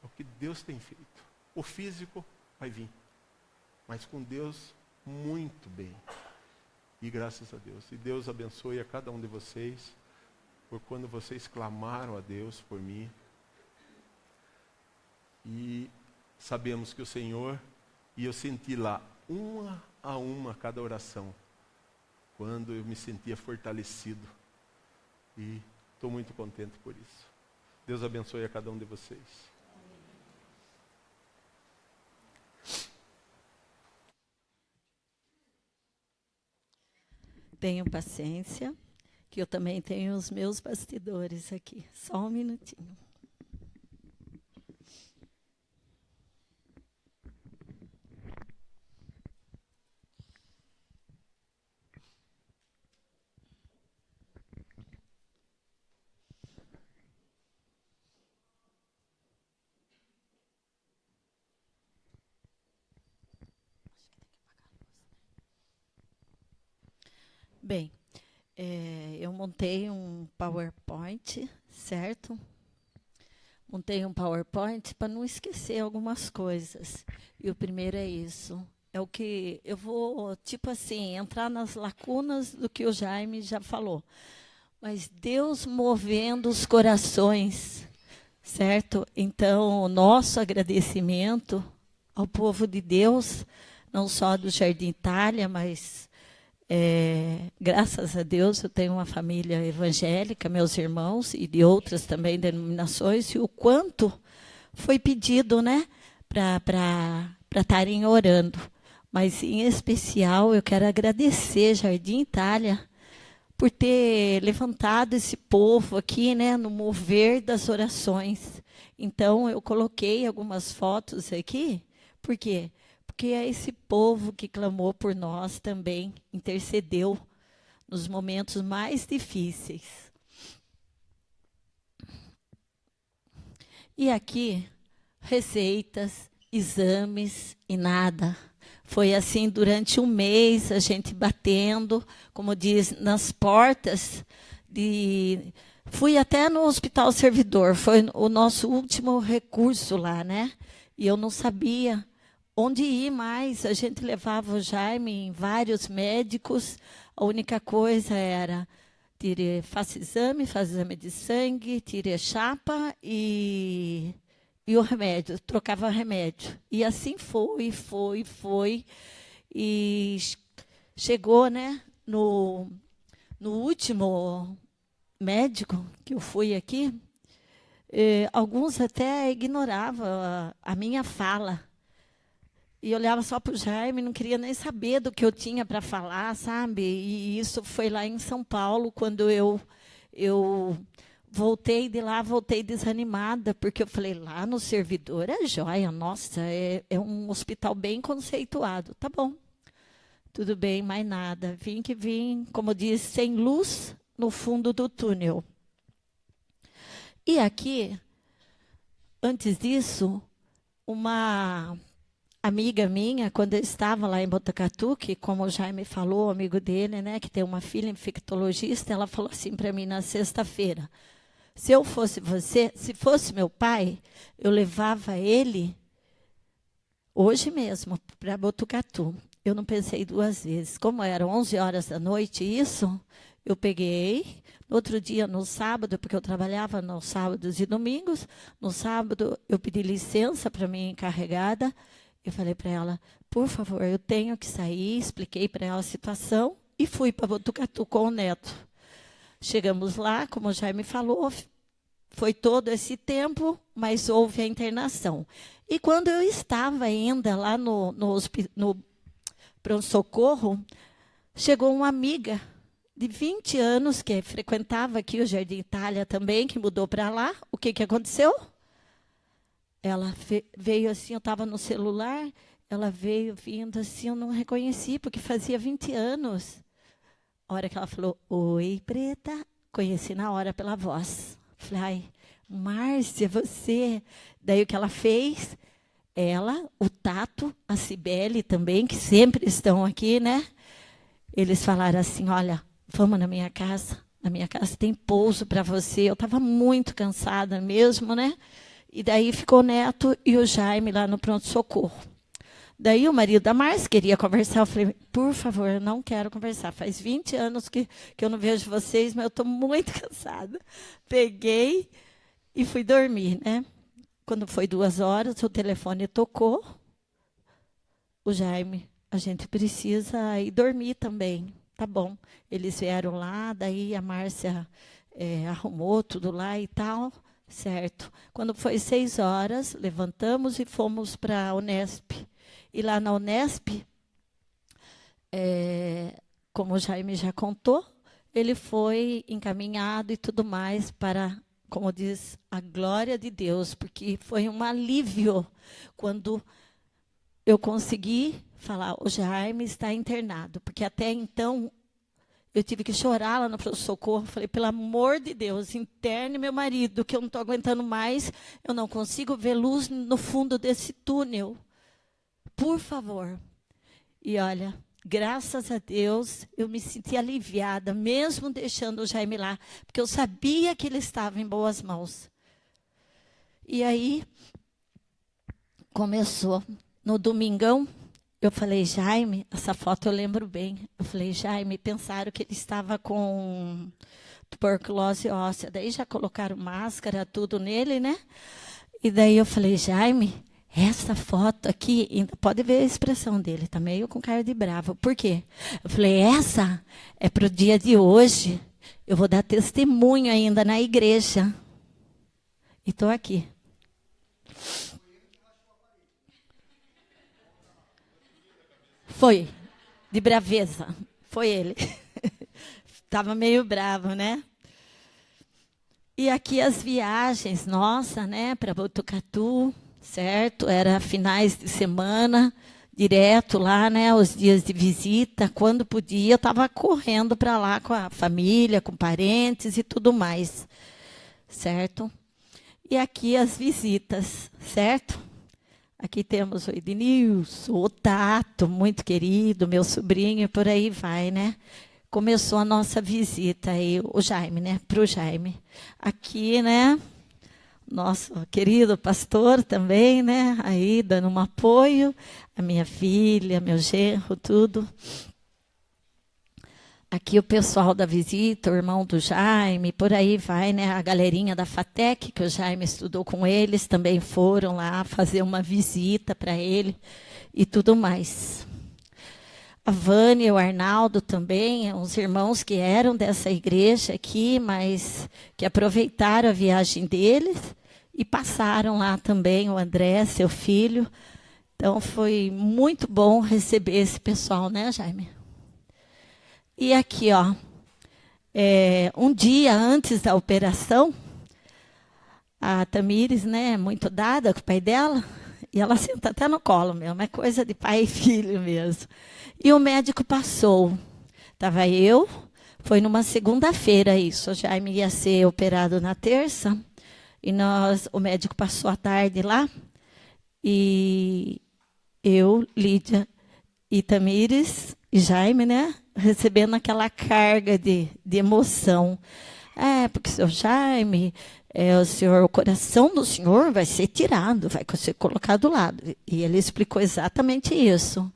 é o que Deus tem feito. O físico vai vir, mas com Deus, muito bem. E graças a Deus. E Deus abençoe a cada um de vocês, por quando vocês clamaram a Deus por mim. E sabemos que o Senhor, e eu senti lá, uma a uma, cada oração, quando eu me sentia fortalecido. E estou muito contente por isso. Deus abençoe a cada um de vocês. Tenham paciência, que eu também tenho os meus bastidores aqui. Só um minutinho. Bem, eu montei um PowerPoint, certo? Montei um PowerPoint para não esquecer algumas coisas. E o primeiro é isso. É o que eu vou, tipo assim, entrar nas lacunas do que o Jaime já falou. Mas Deus movendo os corações, certo? Então, o nosso agradecimento ao povo de Deus, não só do Jardim Itália, mas... graças a Deus, eu tenho uma família evangélica, meus irmãos, e de outras também denominações, e o quanto foi pedido, né, para estarem orando. Mas, em especial, eu quero agradecer Jardim Itália por ter levantado esse povo aqui, né, no mover das orações. Então, eu coloquei algumas fotos aqui, por quê? Porque é esse povo que clamou por nós também, intercedeu nos momentos mais difíceis. E aqui, receitas, exames e nada. Foi assim durante um mês, a gente batendo, como diz, nas portas. Fui até no Hospital Servidor, foi o nosso último recurso lá, né? E eu não sabia onde ir mais. A gente levava o Jaime em vários médicos. A única coisa era faz exame de sangue, tire chapa e o remédio, trocava remédio. E assim foi. E chegou, né, no último médico que eu fui aqui, alguns até ignoravam a minha fala. E olhava só para o Jaime, não queria nem saber do que eu tinha para falar, sabe? E isso foi lá em São Paulo, quando eu voltei de lá, voltei desanimada, porque eu falei, lá no servidor é joia, nossa, é um hospital bem conceituado. Tá bom, tudo bem, mais nada. Vim que vim, como diz, sem luz no fundo do túnel. E aqui, antes disso, uma amiga minha, quando eu estava lá em Botucatu, que, como o Jaime falou, amigo dele, né, que tem uma filha infectologista, ela falou assim para mim na sexta-feira, se eu fosse você, se fosse meu pai, eu levava ele hoje mesmo para Botucatu. Eu não pensei duas vezes. Como eram 11 horas da noite, isso, eu peguei. No outro dia, no sábado, porque eu trabalhava nos sábados e domingos, no sábado eu pedi licença para minha encarregada. Eu falei para ela, por favor, eu tenho que sair. Expliquei para ela a situação e fui para Botucatu com o neto. Chegamos lá, como o Jaime falou, foi todo esse tempo, mas houve a internação. E quando eu estava ainda lá no pronto-socorro, chegou uma amiga de 20 anos, que frequentava aqui o Jardim Itália também, que mudou para lá. O que aconteceu? Ela veio assim, eu estava no celular, ela veio vindo assim, eu não reconheci, porque fazia 20 anos. A hora que ela falou, oi, Preta, conheci na hora pela voz. Falei, ai, Márcia, você. Daí o que ela fez? Ela, o Tato, a Cibele também, que sempre estão aqui, né? Eles falaram assim, olha, vamos na minha casa tem pouso para você. Eu estava muito cansada mesmo, né? E daí ficou o Neto e o Jaime lá no pronto-socorro. Daí o marido da Márcia queria conversar. Eu falei, por favor, eu não quero conversar. Faz 20 anos que eu não vejo vocês, mas eu estou muito cansada. Peguei e fui dormir, né? Quando foi 2 horas, o telefone tocou. O Jaime, a gente precisa ir dormir também. Tá bom. Eles vieram lá, daí a Márcia arrumou tudo lá e tal. Certo. Quando foi 6 horas, levantamos e fomos para a Unesp. E lá na Unesp, como o Jaime já contou, ele foi encaminhado e tudo mais para, como diz, a glória de Deus, porque foi um alívio quando eu consegui falar, o Jaime está internado, porque até então eu tive que chorar lá no pronto-socorro. Falei, pelo amor de Deus, interne meu marido, que eu não estou aguentando mais, eu não consigo ver luz no fundo desse túnel. Por favor. E olha, graças a Deus, eu me senti aliviada, mesmo deixando o Jaime lá, porque eu sabia que ele estava em boas mãos. E aí, começou. No domingão, eu falei, Jaime, essa foto eu lembro bem. Eu falei, Jaime, pensaram que ele estava com tuberculose óssea. Daí já colocaram máscara, tudo nele, né? E daí eu falei, Jaime, essa foto aqui, pode ver a expressão dele, tá meio com cara de bravo. Por quê? Eu falei, essa é para o dia de hoje. Eu vou dar testemunho ainda na igreja. E estou aqui. Foi, de braveza. Foi ele. Estava meio bravo, né? E aqui as viagens, nossa, né, para Botucatu, certo? Era finais de semana, direto lá, né, os dias de visita. Quando podia, eu estava correndo para lá com a família, com parentes e tudo mais, certo? E aqui as visitas, certo? Aqui temos o Ednilson, o Tato, muito querido, meu sobrinho, e por aí vai, né? Começou a nossa visita aí, o Jaime, né? Para o Jaime. Aqui, né? Nosso querido pastor também, né? Aí, dando um apoio. A minha filha, meu genro, tudo. Aqui o pessoal da visita, o irmão do Jaime, por aí vai, né? A galerinha da FATEC, que o Jaime estudou com eles, também foram lá fazer uma visita para ele e tudo mais. A Vânia e o Arnaldo também, uns irmãos que eram dessa igreja aqui, mas que aproveitaram a viagem deles e passaram lá também, o André, seu filho. Então, foi muito bom receber esse pessoal, né, Jaime? E aqui, ó, um dia antes da operação, a Tamires, né, muito dada com o pai dela, e ela senta até no colo mesmo, é coisa de pai e filho mesmo. E o médico passou. Estava eu, foi numa segunda-feira isso, o Jaime ia ser operado na terça, e o médico passou a tarde lá, e eu, Lídia e Tamires e Jaime, né, recebendo aquela carga de emoção. Porque seu Jaime, o coração do senhor vai ser tirado, vai ser colocado do lado. E ele explicou exatamente isso.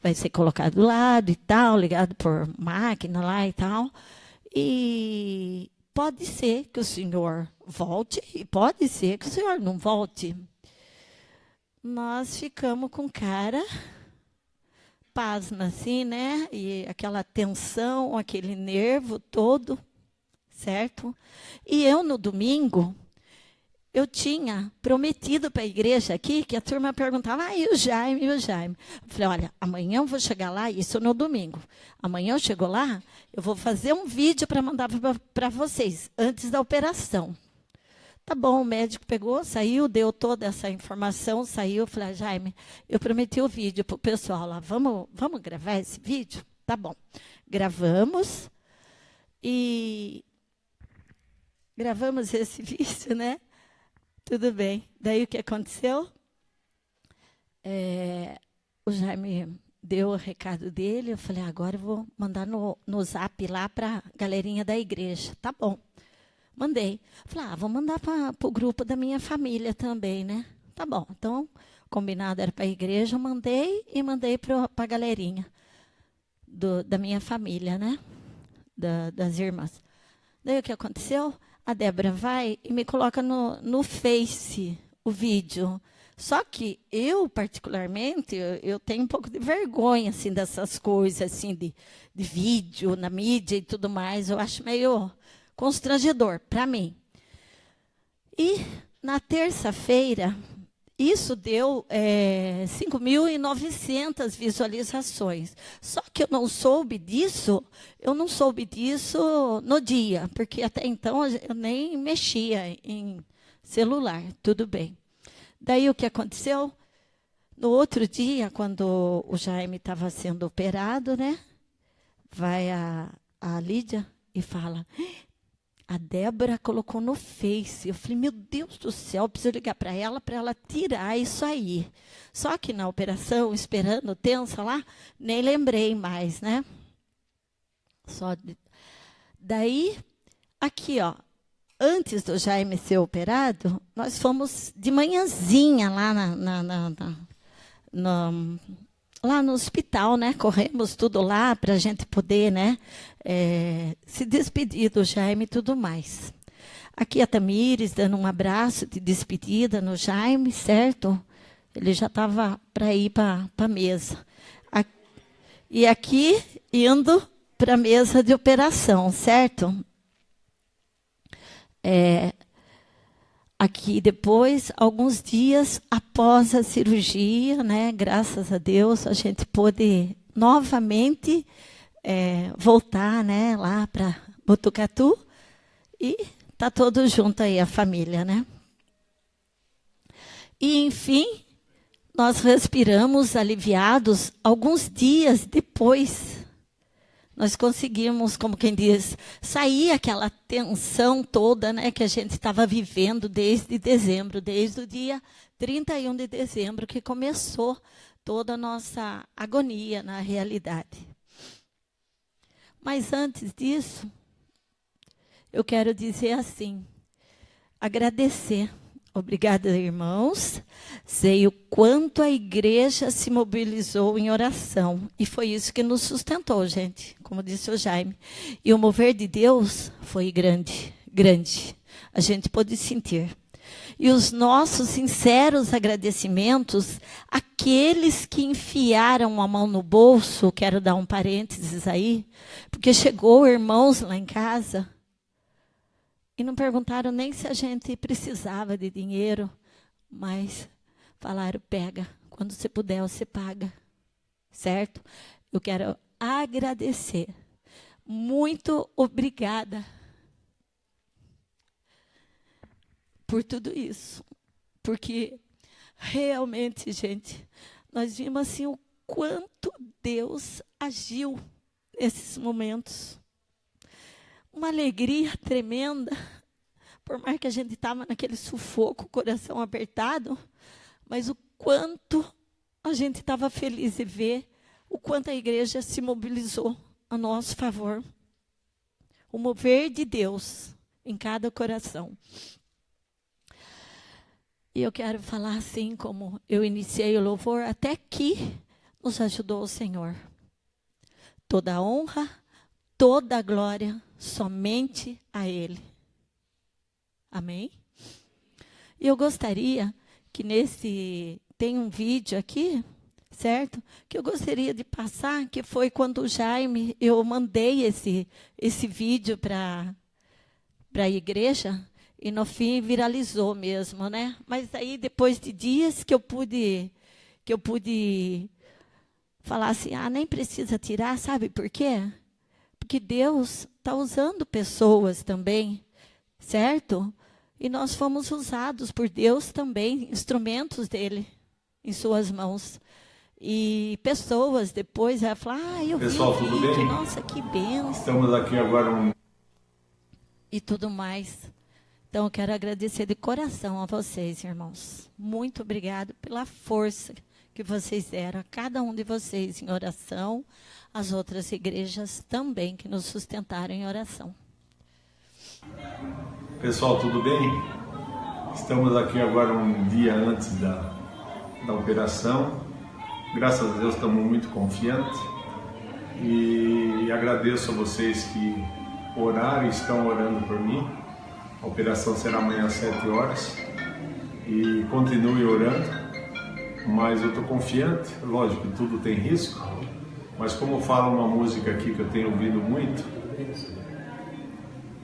Vai ser colocado do lado e tal, ligado por máquina lá e tal. E pode ser que o senhor volte e pode ser que o senhor não volte. Nós ficamos com cara pasma, assim, né? E aquela tensão, aquele nervo todo, certo? E eu, no domingo, eu tinha prometido para a igreja aqui, que a turma perguntava, e o Jaime, e o Jaime? Eu falei, olha, amanhã eu vou chegar lá, isso no domingo. Amanhã eu chego lá, eu vou fazer um vídeo para mandar para vocês, antes da operação. Tá bom, o médico pegou, saiu, deu toda essa informação, saiu, eu falei, Jaime, eu prometi o vídeo para o pessoal lá, vamos gravar esse vídeo? Tá bom. Gravamos esse vídeo, né? Tudo bem. Daí o que aconteceu? O Jaime deu o recado dele, eu falei, agora eu vou mandar no zap lá para a galerinha da igreja. Tá bom. Mandei. Falei, vou mandar para o grupo da minha família também, né? Tá bom. Então, combinado era para a igreja, eu mandei para a galerinha da minha família, né? Das irmãs. Daí o que aconteceu? A Débora vai e me coloca no Face o vídeo. Só que eu, particularmente, eu tenho um pouco de vergonha assim, dessas coisas assim, de vídeo na mídia e tudo mais. Eu acho meio constrangedor para mim. E na terça-feira, isso deu 5.900 visualizações. Só que eu não soube disso no dia, porque até então eu nem mexia em celular, tudo bem. Daí o que aconteceu? No outro dia, quando o Jaime estava sendo operado, né? Vai a Lídia e fala, a Débora colocou no Face. Eu falei, meu Deus do céu, preciso ligar para ela tirar isso aí. Só que na operação, esperando, tensa lá, nem lembrei mais, né? Daí, aqui, ó, antes do Jaime ser operado, nós fomos de manhãzinha lá lá no hospital, né? Corremos tudo lá para a gente poder, né? Se despedir do Jaime e tudo mais. Aqui a Tamires dando um abraço de despedida no Jaime, certo? Ele já estava para ir para a mesa. E aqui indo para a mesa de operação, certo? Aqui depois, alguns dias após a cirurgia, né, graças a Deus, a gente pôde novamente voltar, né, lá para Botucatu e tá todo junto aí a família, né? E enfim, nós respiramos aliviados. Alguns dias depois, nós conseguimos, como quem diz, sair aquela tensão toda, né, que a gente estava vivendo desde dezembro, desde o dia 31 de dezembro, que começou toda a nossa agonia na realidade. Mas antes disso, eu quero dizer assim, agradecer. Obrigada, irmãos. Sei o quanto a igreja se mobilizou em oração. E foi isso que nos sustentou, gente, como disse o Jaime. E o mover de Deus foi grande, grande. A gente pôde sentir. E os nossos sinceros agradecimentos àqueles que enfiaram a mão no bolso, quero dar um parênteses aí, porque chegou irmãos lá em casa e não perguntaram nem se a gente precisava de dinheiro, mas falaram, pega, Quando você puder, você paga. Certo? Eu quero agradecer. Muito obrigada por tudo isso. Porque realmente, gente, nós vimos assim o quanto Deus agiu nesses momentos. Uma alegria tremenda, por mais que a gente estava naquele sufoco, coração apertado, mas o quanto a gente estava feliz de ver o quanto a igreja se mobilizou a nosso favor. O mover de Deus em cada coração. E eu quero falar assim, como eu iniciei o louvor, até aqui nos ajudou o Senhor. Toda a honra, toda a glória, somente a Ele. Amém? E eu gostaria que tem um vídeo aqui, certo? Que eu gostaria de passar, que foi quando o Jaime, eu mandei esse vídeo para a igreja, e no fim viralizou mesmo, né? Mas aí depois de dias que eu pude falar assim, nem precisa tirar, sabe por quê? Porque Deus está usando pessoas também, certo? E nós fomos usados por Deus também, instrumentos dele em suas mãos. E pessoas depois vai falar, eu Pessoal, vi o tudo vídeo, bem? nossa, que bênção. Estamos aqui agora E tudo mais. Então, eu quero agradecer de coração a vocês, irmãos. Muito obrigado pela força que vocês deram a cada um de vocês em oração, as outras igrejas também que nos sustentaram em oração. Pessoal, tudo bem? Estamos aqui agora um dia antes da operação. Graças a Deus estamos muito confiantes. E agradeço a vocês que oraram e estão orando por mim. A operação será amanhã às 7 horas. E continue orando. Mas eu estou confiante. Lógico, tudo tem risco. Mas como fala uma música aqui que eu tenho ouvido muito,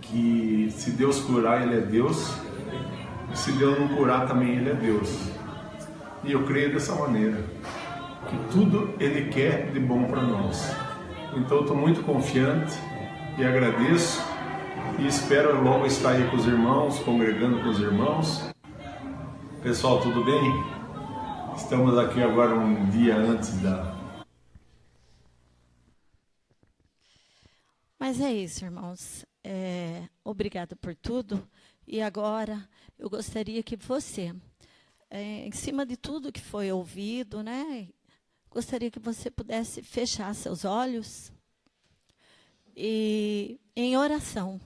que se Deus curar, Ele é Deus. E se Deus não curar, também Ele é Deus. E eu creio dessa maneira, que tudo Ele quer de bom para nós. Então eu estou muito confiante e agradeço. E espero logo estar aí com os irmãos, congregando com os irmãos. Pessoal, tudo bem? Estamos aqui agora um dia antes da... Mas é isso, irmãos. Obrigado por tudo. E agora eu gostaria que você, em cima de tudo que foi ouvido, né? Gostaria que você pudesse fechar seus olhos e, em oração,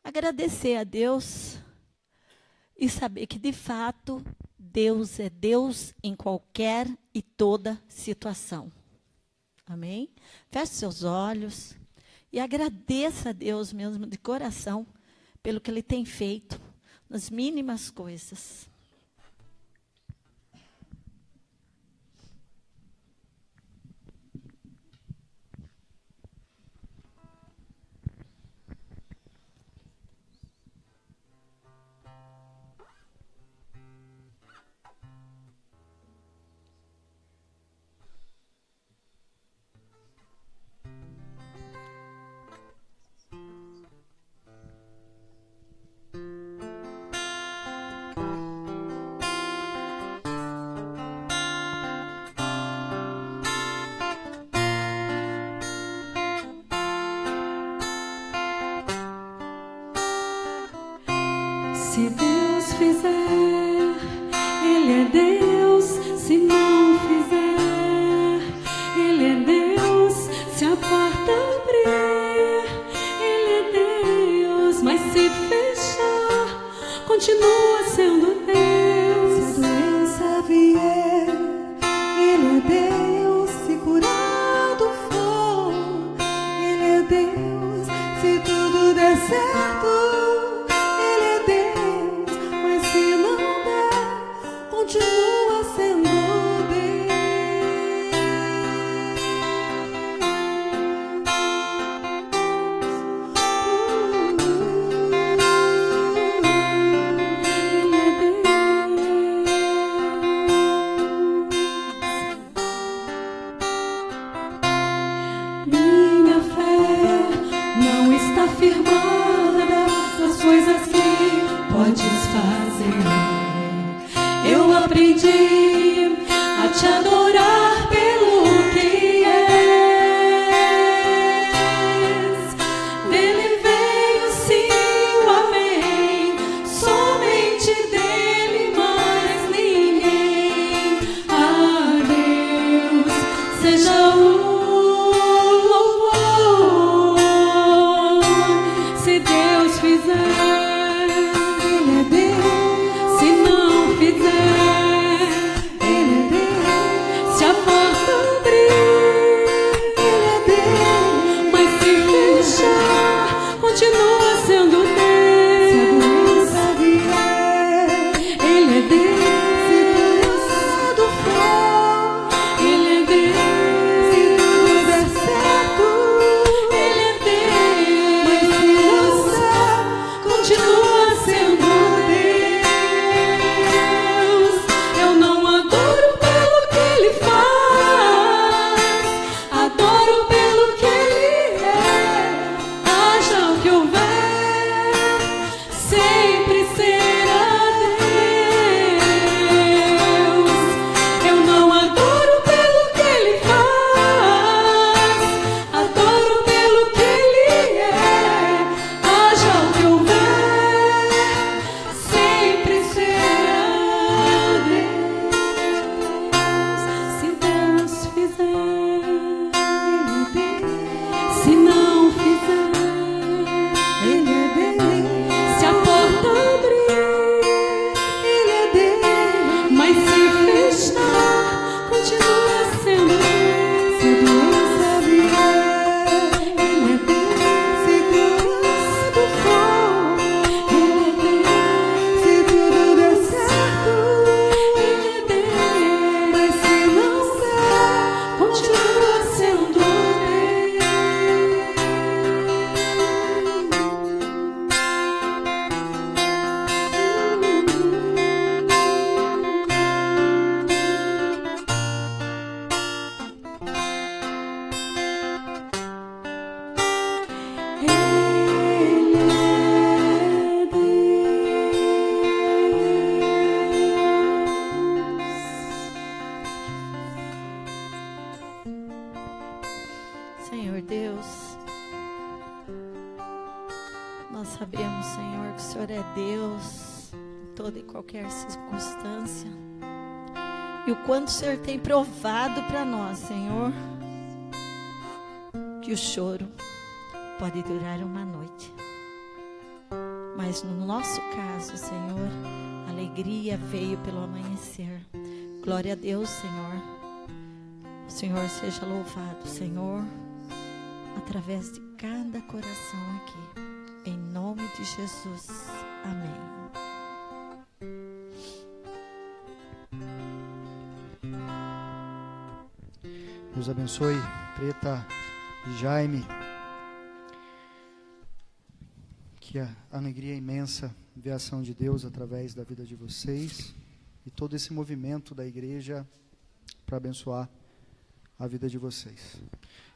agradecer a Deus e saber que, de fato, Deus é Deus em qualquer e toda situação. Amém? Feche seus olhos e agradeça a Deus mesmo de coração pelo que Ele tem feito nas mínimas coisas. Se Deus fizer, Ele é Deus. Se não fizer, Ele é Deus. Se a porta abrir, Ele é Deus. Mas se fechar, continua sendo Deus. Se a doença vier, Ele é Deus. Se curado for, Ele é Deus. Se tudo der certo, continua sendo Deus. Ele é Deus. aprendi a te adorar pelo que és. Dele veio sim o amém, somente dele mais ninguém. A Deus seja o louvor. Se Deus fizer, Ele é Deus. se não fizer, Ele é Deus. se a porta abrir, Ele é Deus. mas se fechar, continua sendo Se a Deus. doença vier, Ele é se Deus, tudo for, Ele é se Deus, tudo der certo, Ele é mas se não Deus, der, continua sendo Deus. Eu não adoro pelo que Ele faz, adoro pelo que Ele é. Haja o que houver, sempre será Deus. Eu não adoro pelo que Ele faz, adoro pelo que Ele é. Haja o que houver, sempre será Deus. Se Deus fizer, Ele é Deus. se não fizer, Ele é Deus. se a porta abrir, Ele é Deus. mas se fechar, continua sendo Se a Deus. doença vier, Ele é Deus, se tudo for, Ele é Deus, se tudo der certo, Ele é Deus, mas se não der, continua sendo Deus. Ele é Deus. Senhor Deus, nós sabemos, Senhor, que o Senhor é Deus em toda e qualquer circunstância. E o quanto o Senhor tem provado para nós, Senhor, que o choro pode durar uma noite. Mas no nosso caso, Senhor, a alegria veio pelo amanhecer. Glória a Deus, Senhor. O Senhor seja louvado, Senhor, através de cada coração aqui. Em nome de Jesus. Amém. Deus abençoe Preta e Jaime. Que a alegria é imensa ver a ação de Deus através da vida de vocês e todo esse movimento da igreja para abençoar a vida de vocês.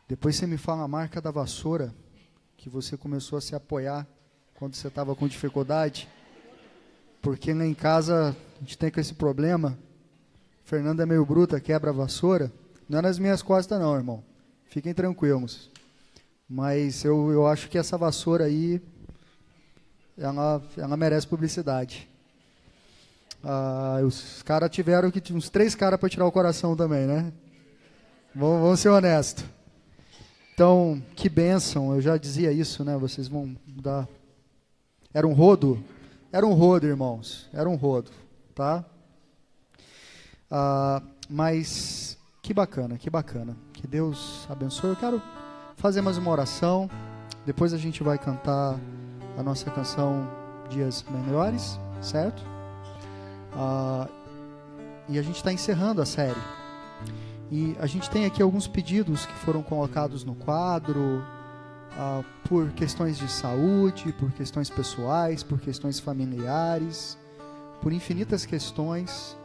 Depois você me fala a marca da vassoura que você começou a se apoiar quando você estava com dificuldade, porque lá em casa a gente tem com esse problema. Fernanda é meio bruta, quebra a vassoura. Não é nas minhas costas não, irmão. Fiquem tranquilos. Mas eu acho que essa vassoura aí, ela merece publicidade. Os caras tiveram que uns 3 caras para tirar o coração também, né? Vamos ser honestos. Então, que bênção, eu já dizia isso, né? Vocês vão dar... Era um rodo? Era um rodo, irmãos. Era um rodo, tá? Mas... Que bacana, que bacana. Que Deus abençoe. Eu quero fazer mais uma oração. Depois a gente vai cantar a nossa canção Dias Melhores, certo? E a gente está encerrando a série. E a gente tem aqui alguns pedidos que foram colocados no quadro, por questões de saúde, por questões pessoais, por questões familiares, por infinitas questões.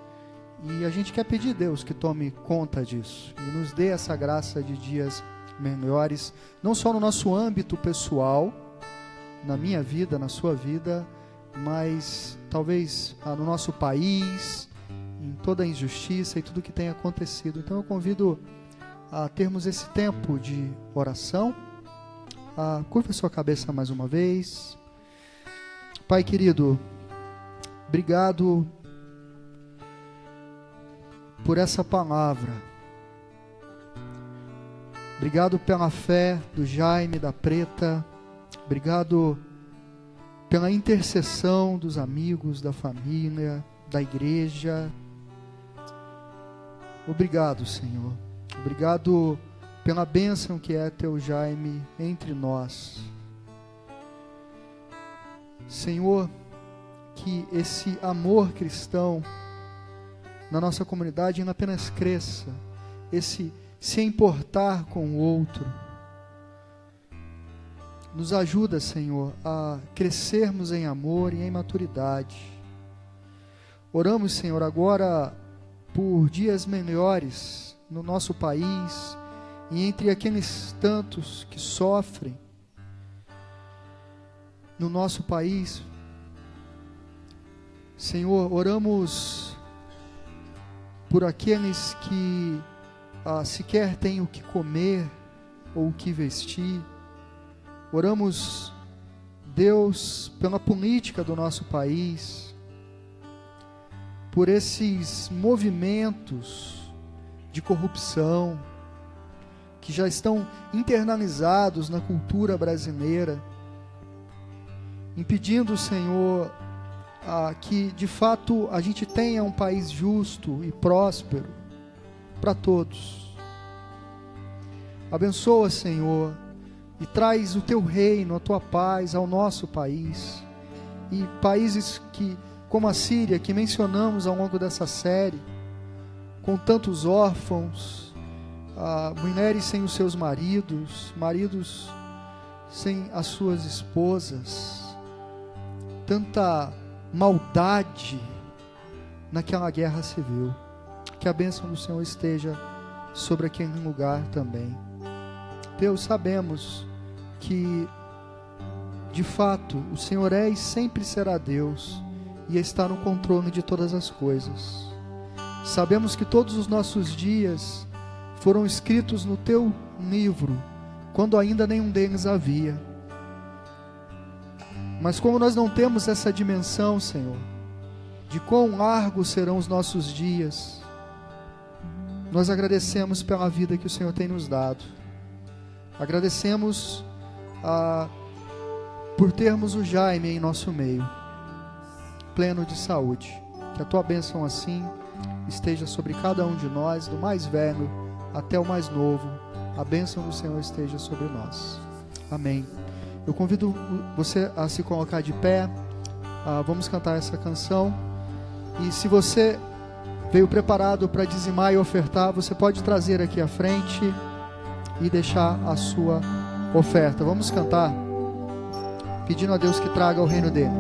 E a gente quer pedir a Deus que tome conta disso e nos dê essa graça de dias melhores, não só no nosso âmbito pessoal, na minha vida, na sua vida, mas talvez no nosso país, em toda a injustiça e tudo que tem acontecido. Então eu convido a termos esse tempo de oração. Curva a sua cabeça mais uma vez. Pai querido, obrigado por essa palavra. Obrigado pela fé do Jaime, da Preta. Obrigado pela intercessão dos amigos, da família, da igreja. Obrigado, Senhor. Obrigado pela bênção que é teu Jaime entre nós. Senhor, que esse amor cristão na nossa comunidade ainda apenas cresça, esse se importar com o outro. Nos ajuda, Senhor, a crescermos em amor e em maturidade. Oramos, Senhor, agora por dias melhores no nosso país e entre aqueles tantos que sofrem no nosso país. Senhor, oramos por aqueles que sequer têm o que comer ou o que vestir. Oramos, Deus, pela política do nosso país, por esses movimentos de corrupção que já estão internalizados na cultura brasileira, impedindo, Senhor, que de fato a gente tenha um país justo e próspero para todos. Abençoa, Senhor, e traz o teu reino, a tua paz ao nosso país. E países como a Síria, que mencionamos ao longo dessa série, com tantos órfãos, mulheres sem os seus maridos, maridos sem as suas esposas, tanta maldade naquela guerra civil. Que a bênção do Senhor esteja sobre aquele lugar também. Deus, sabemos que de fato o Senhor é e sempre será Deus e está no controle de todas as coisas. Sabemos que todos os nossos dias foram escritos no teu livro, quando ainda nenhum deles havia. Mas como nós não temos essa dimensão, Senhor, de quão largos serão os nossos dias, nós agradecemos pela vida que o Senhor tem nos dado. Agradecemos por termos o Jaime em nosso meio, pleno de saúde. Que a tua bênção assim esteja sobre cada um de nós, do mais velho até o mais novo. A bênção do Senhor esteja sobre nós. Amém. Eu convido você a se colocar de pé. Vamos cantar essa canção. E se você veio preparado para dizimar e ofertar, você pode trazer aqui à frente e deixar a sua oferta. Vamos cantar, pedindo a Deus que traga o reino dele.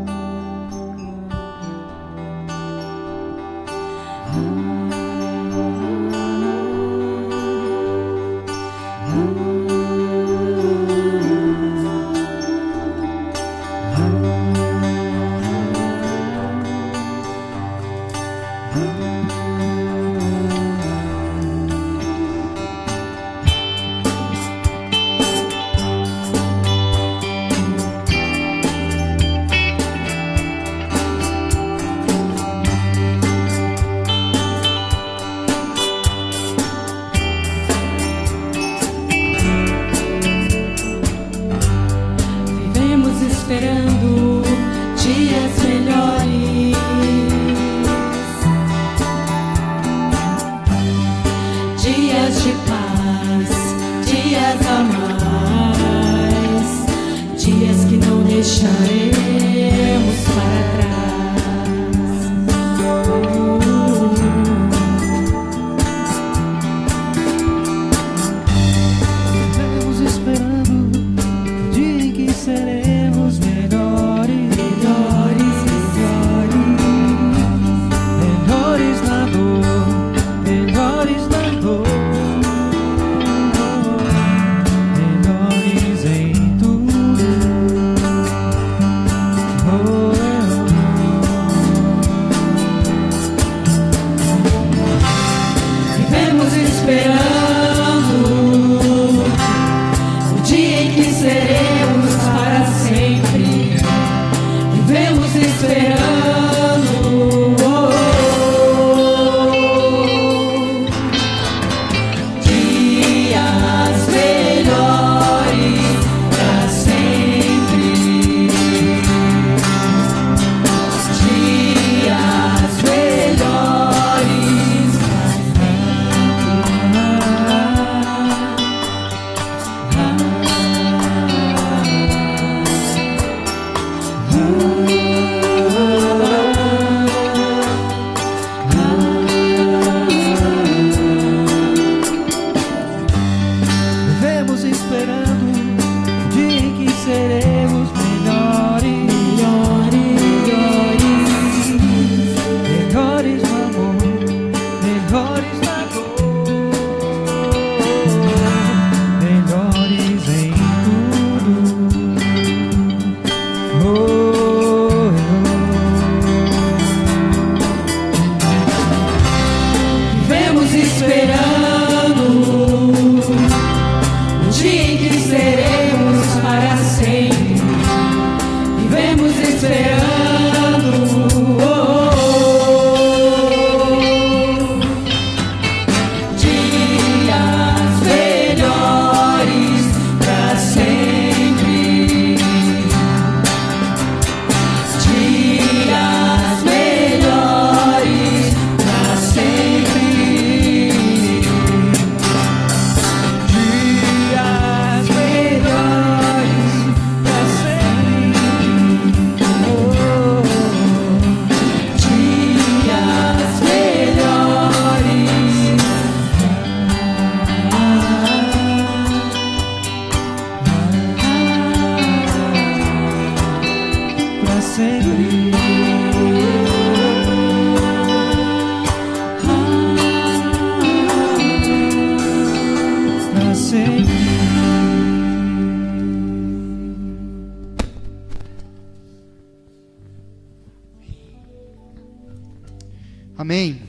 Amém.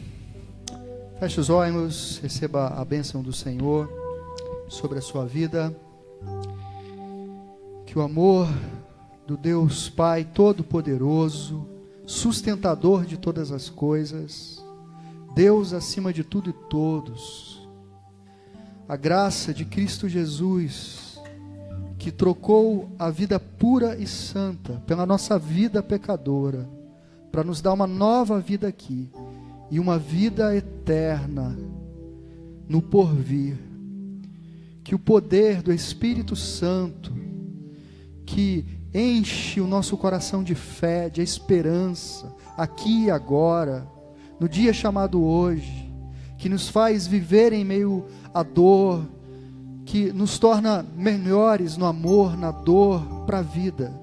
Feche os olhos, receba a bênção do Senhor sobre a sua vida. Que o amor do Deus Pai Todo-Poderoso, sustentador de todas as coisas, Deus acima de tudo e todos, a graça de Cristo Jesus, que trocou a vida pura e santa pela nossa vida pecadora, para nos dar uma nova vida aqui e uma vida eterna no porvir. Que o poder do Espírito Santo, que enche o nosso coração de fé, de esperança, aqui e agora, no dia chamado hoje, que nos faz viver em meio à dor, que nos torna melhores no amor, na dor, para a vida.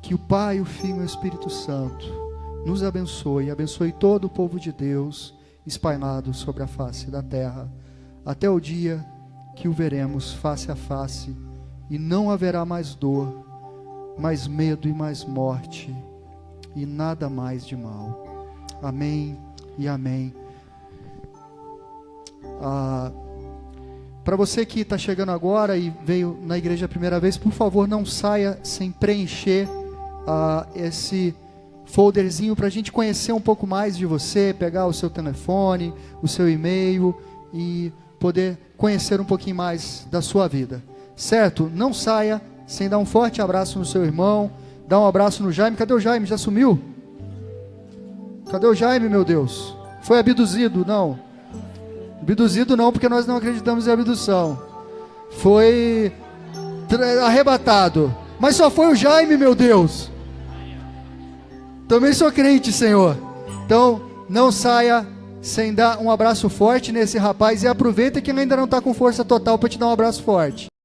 Que o Pai, o Filho e o Espírito Santo nos abençoe, abençoe todo o povo de Deus espalhado sobre a face da terra, até o dia que o veremos face a face, e não haverá mais dor, mais medo e mais morte, e nada mais de mal. Amém e amém. Para você que está chegando agora e veio na igreja a primeira vez, por favor, não saia sem preencher esse folderzinho para a gente conhecer um pouco mais de você, pegar o seu telefone, o seu e-mail e poder conhecer um pouquinho mais da sua vida, certo? Não saia sem dar um forte abraço no seu irmão, dar um abraço no Jaime. Cadê o Jaime? Já sumiu? Cadê o Jaime, meu Deus? Foi abduzido? Não. Abduzido não, porque nós não acreditamos em abdução. Foi arrebatado. Mas só foi o Jaime, meu Deus. Também sou crente, Senhor. Então, não saia sem dar um abraço forte nesse rapaz. E aproveita que ele ainda não está com força total para te dar um abraço forte.